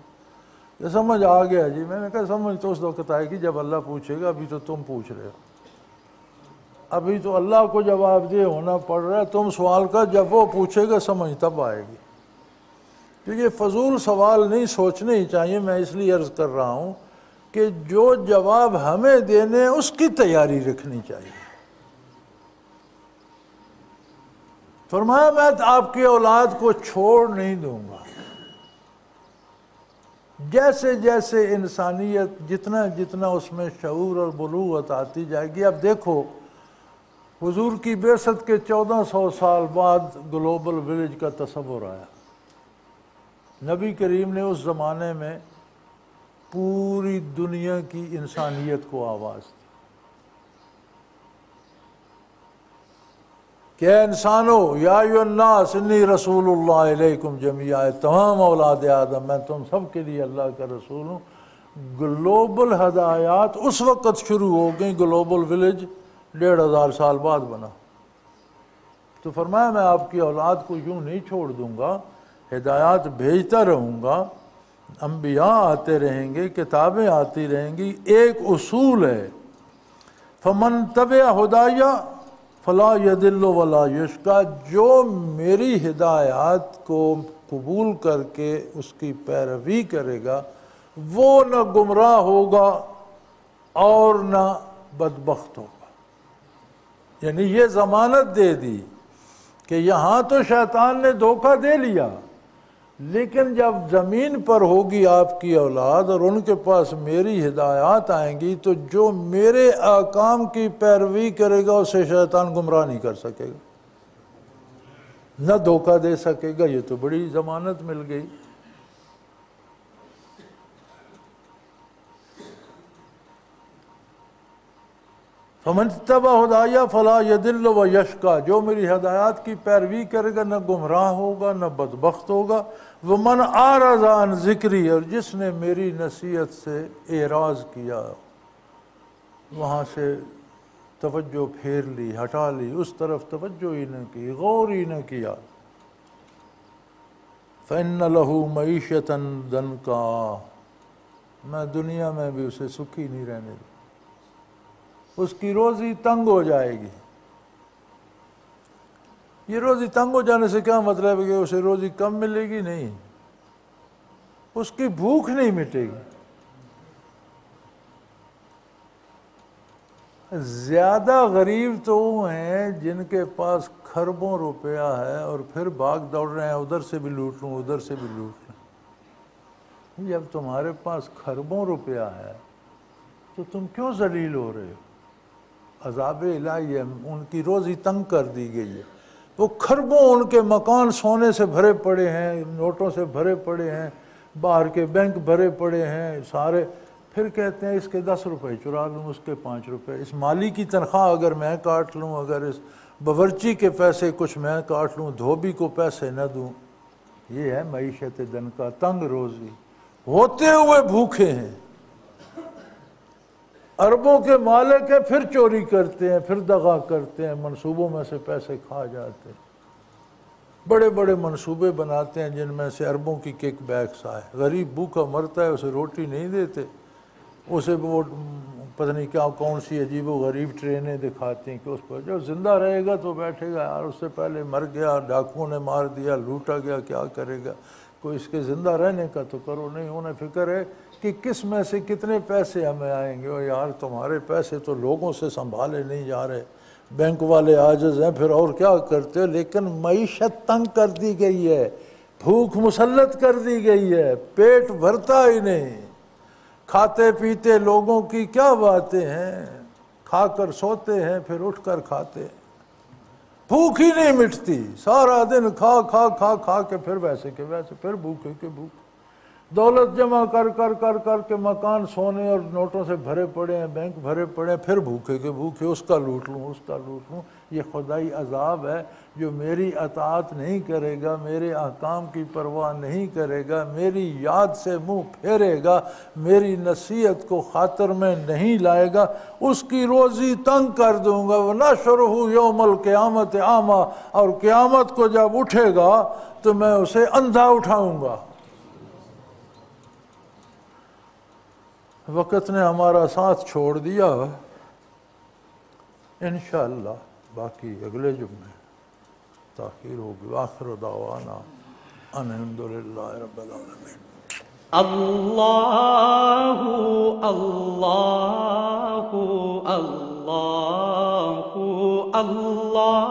یہ سمجھ آ گیا جی؟ میں نے کہا سمجھ تو اس وقت آئے گی جب اللہ پوچھے گا، ابھی تو تم پوچھ رہے ہو، ابھی تو اللہ کو جواب دہ ہونا پڑ رہا ہے، تم سوال کا جب وہ پوچھے گا سمجھ تب آئے گی۔ تو یہ فضول سوال نہیں سوچنے ہی چاہیے۔ میں اس لیے عرض کر رہا ہوں کہ جو جواب ہمیں دینے اس کی تیاری رکھنی چاہیے۔ فرمایا میں آپ کی اولاد کو چھوڑ نہیں دوں گا، جیسے جیسے انسانیت جتنا جتنا اس میں شعور اور بلوغت آتی جائے گی۔ اب دیکھو حضور کی بعثت کے 1400 سال بعد گلوبل ولیج کا تصور آیا۔ نبی کریم نے اس زمانے میں پوری دنیا کی انسانیت کو آواز دی کہ اے انسانو یا ایھا الناس انی رسول اللہ علیکم جمیعا، تمام اولاد آدم میں تم سب کے لیے اللہ کا رسول ہوں۔ گلوبل ہدایات اس وقت شروع ہو گئیں، گلوبل ولیج 1500 سال بعد بنا۔ تو فرمایا میں آپ کی اولاد کو یوں نہیں چھوڑ دوں گا، ہدایات بھیجتا رہوں گا، انبیاء آتے رہیں گے، کتابیں آتی رہیں گی۔ ایک اصول ہے فمن تبع ہدایہ فلا یضل ولا یشقی، جو میری ہدایات کو قبول کر کے اس کی پیروی کرے گا وہ نہ گمراہ ہوگا اور نہ بدبخت ہوگا۔ یعنی یہ ضمانت دے دی کہ یہاں تو شیطان نے دھوکہ دے لیا، لیکن جب زمین پر ہوگی آپ کی اولاد اور ان کے پاس میری ہدایات آئیں گی تو جو میرے احکام کی پیروی کرے گا اسے شیطان گمراہ نہیں کر سکے گا، نہ دھوکہ دے سکے گا۔ یہ تو بڑی ضمانت مل گئی۔ فمن اتبع ہدایہ فلا یضل ویشقی، جو میری ہدایات کی پیروی کرے گا نہ گمراہ ہوگا نہ بدبخت ہوگا۔ ومن اعرض عن ذکری، اور جس نے میری نصیحت سے اعراض کیا، وہاں سے توجہ پھیر لی، ہٹا لی، اس طرف توجہ ہی نہ کی، غور ہی نہ کیا، فإن لَهُ مَعِیشَةً ضَنْکا، میں دنیا میں بھی اسے سکھی نہیں رہنے دوں، اس کی روزی تنگ ہو جائے گی۔ یہ روزی تنگ ہو جانے سے کیا مطلب ہے کہ اسے روزی کم ملے گی؟ نہیں، اس کی بھوک نہیں مٹے گی۔ زیادہ غریب تو وہ ہیں جن کے پاس کھربوں روپیہ ہے اور پھر بھاگ دوڑ رہے ہیں ادھر سے بھی لوٹ لوں ادھر سے بھی لوٹ لوں۔ جب تمہارے پاس کھربوں روپیہ ہے تو تم کیوں ذلیل ہو رہے ہو؟ عذاب الہی ہے، ان کی روزی تنگ کر دی گئی ہے۔ وہ کھربوں ان کے مکان سونے سے بھرے پڑے ہیں، نوٹوں سے بھرے پڑے ہیں، باہر کے بینک بھرے پڑے ہیں سارے، پھر کہتے ہیں اس کے 10 روپے چرا لوں، اس کے 5 روپے، اس مالی کی تنخواہ اگر میں کاٹ لوں، اگر اس باورچی کے پیسے کچھ میں کاٹ لوں، دھوبی کو پیسے نہ دوں۔ یہ ہے معیشت دن کا، تنگ روزی، ہوتے ہوئے بھوکے ہیں، اربوں کے مالک ہیں، پھر چوری کرتے ہیں، پھر دغا کرتے ہیں، منصوبوں میں سے پیسے کھا جاتے ہیں، بڑے بڑے منصوبے بناتے ہیں جن میں سے اربوں کی کک بیکس آئے۔ غریب بھوکا مرتا ہے، اسے روٹی نہیں دیتے، اسے وہ پتہ نہیں کیا کون سی عجیب و غریب ٹرینیں دکھاتی ہیں کہ اس پر جو زندہ رہے گا تو بیٹھے گا، یار اس سے پہلے مر گیا، ڈاکوؤں نے مار دیا، لوٹا گیا، کیا کرے گا، کوئی اس کے زندہ رہنے کا تو کرو نہیں۔ انہیں فکر ہے کہ کس میں سے کتنے پیسے ہمیں آئیں گے، اور یار تمہارے پیسے تو لوگوں سے سنبھالے نہیں جا رہے، بینک والے عاجز ہیں، پھر اور کیا کرتے ہو۔ لیکن معیشت تنگ کر دی گئی ہے، بھوک مسلط کر دی گئی ہے، پیٹ بھرتا ہی نہیں، کھاتے پیتے لوگوں کی کیا باتیں ہیں، کھا کر سوتے ہیں پھر اٹھ کر کھاتے ہیں، بھوک ہی نہیں مٹتی، سارا دن کھا کھا کھا کھا کے پھر ویسے کے ویسے، پھر بھوکے کے بھوکے، دولت جمع کر کر کر کر کے مکان سونے اور نوٹوں سے بھرے پڑے ہیں، بینک بھرے پڑے ہیں، پھر بھوکے کے بھوکے، اس کا لوٹ لوں اس کا لوٹ لوں۔ یہ خدائی عذاب ہے جو میری اطاعت نہیں کرے گا، میرے احکام کی پرواہ نہیں کرے گا، میری یاد سے منہ پھیرے گا، میری نصیحت کو خاطر میں نہیں لائے گا، اس کی روزی تنگ کر دوں گا۔ وَنَحْشُرُهُ يَوْمَ الْقِيَامَةِ أَعْمَىٰ، اور قیامت کو جب اٹھے گا تو میں اسے اندھا اٹھاؤں گا۔ وقت نے ہمارا ساتھ چھوڑ دیا، انشاءاللہ باقی اگلے جمعے تاخیر ہوگی۔ آخر دعوانا ان الحمدللہ رب العالمین۔ اللہ اللہ اللہ اللہ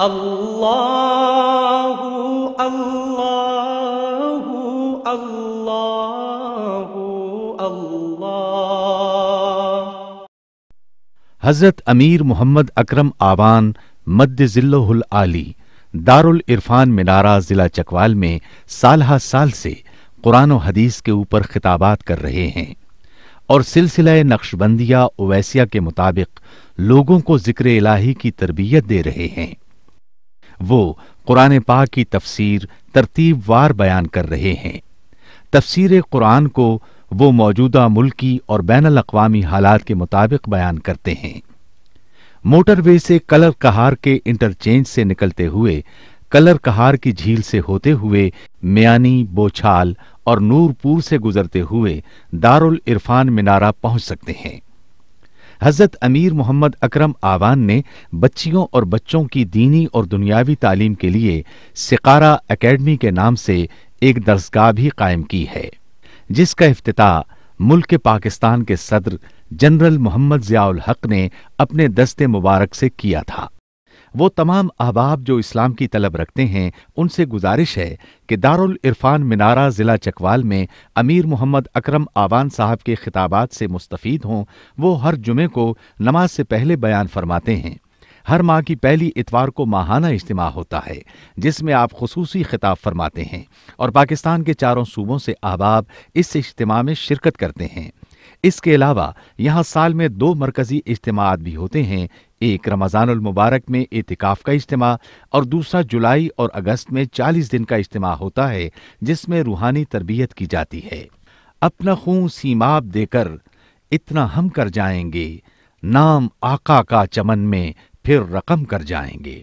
اللہ اللہ اللہ اللہ۔ حضرت امیر محمد اکرم آوان مد ظلہ العالی دارالعرفان منارہ ضلع چکوال میں سالہ سال سے قرآن و حدیث کے اوپر خطابات کر رہے ہیں اور سلسلہ نقشبندیہ اویسیہ کے مطابق لوگوں کو ذکر الہی کی تربیت دے رہے ہیں۔ وہ قرآن پاک کی تفسیر ترتیب وار بیان کر رہے ہیں۔ تفسیر قرآن کو وہ موجودہ ملکی اور بین الاقوامی حالات کے مطابق بیان کرتے ہیں۔ موٹر وے سے کلر کہار کے انٹرچینج سے نکلتے ہوئے کلر کہار کی جھیل سے ہوتے ہوئے میانی، بوچھال اور نورپور سے گزرتے ہوئے دارالعرفان منارہ پہنچ سکتے ہیں۔ حضرت امیر محمد اکرم آوان نے بچیوں اور بچوں کی دینی اور دنیاوی تعلیم کے لیے سقارہ اکیڈمی کے نام سے ایک درسگاہ بھی قائم کی ہے، جس کا افتتاح ملک پاکستان کے صدر جنرل محمد ضیاء الحق نے اپنے دست مبارک سے کیا تھا۔ وہ تمام احباب جو اسلام کی طلب رکھتے ہیں ان سے گزارش ہے کہ دارالعرفان منارہ ضلع چکوال میں امیر محمد اکرم آوان صاحب کے خطابات سے مستفید ہوں۔ وہ ہر جمعے کو نماز سے پہلے بیان فرماتے ہیں۔ ہر ماہ کی پہلی اتوار کو ماہانہ اجتماع ہوتا ہے جس میں آپ خصوصی خطاب فرماتے ہیں اور پاکستان کے چاروں صوبوں سے احباب اس اجتماع میں شرکت کرتے ہیں۔ اس کے علاوہ یہاں سال میں 2 مرکزی اجتماعات بھی ہوتے ہیں، ایک رمضان المبارک میں اعتکاف کا اجتماع اور دوسرا جولائی اور اگست میں 40 دن کا اجتماع ہوتا ہے جس میں روحانی تربیت کی جاتی ہے۔ اپنا خون سیماب دے کر اتنا ہم کر جائیں گے، نام آقا کا چمن میں پھر رقم کر جائیں گے۔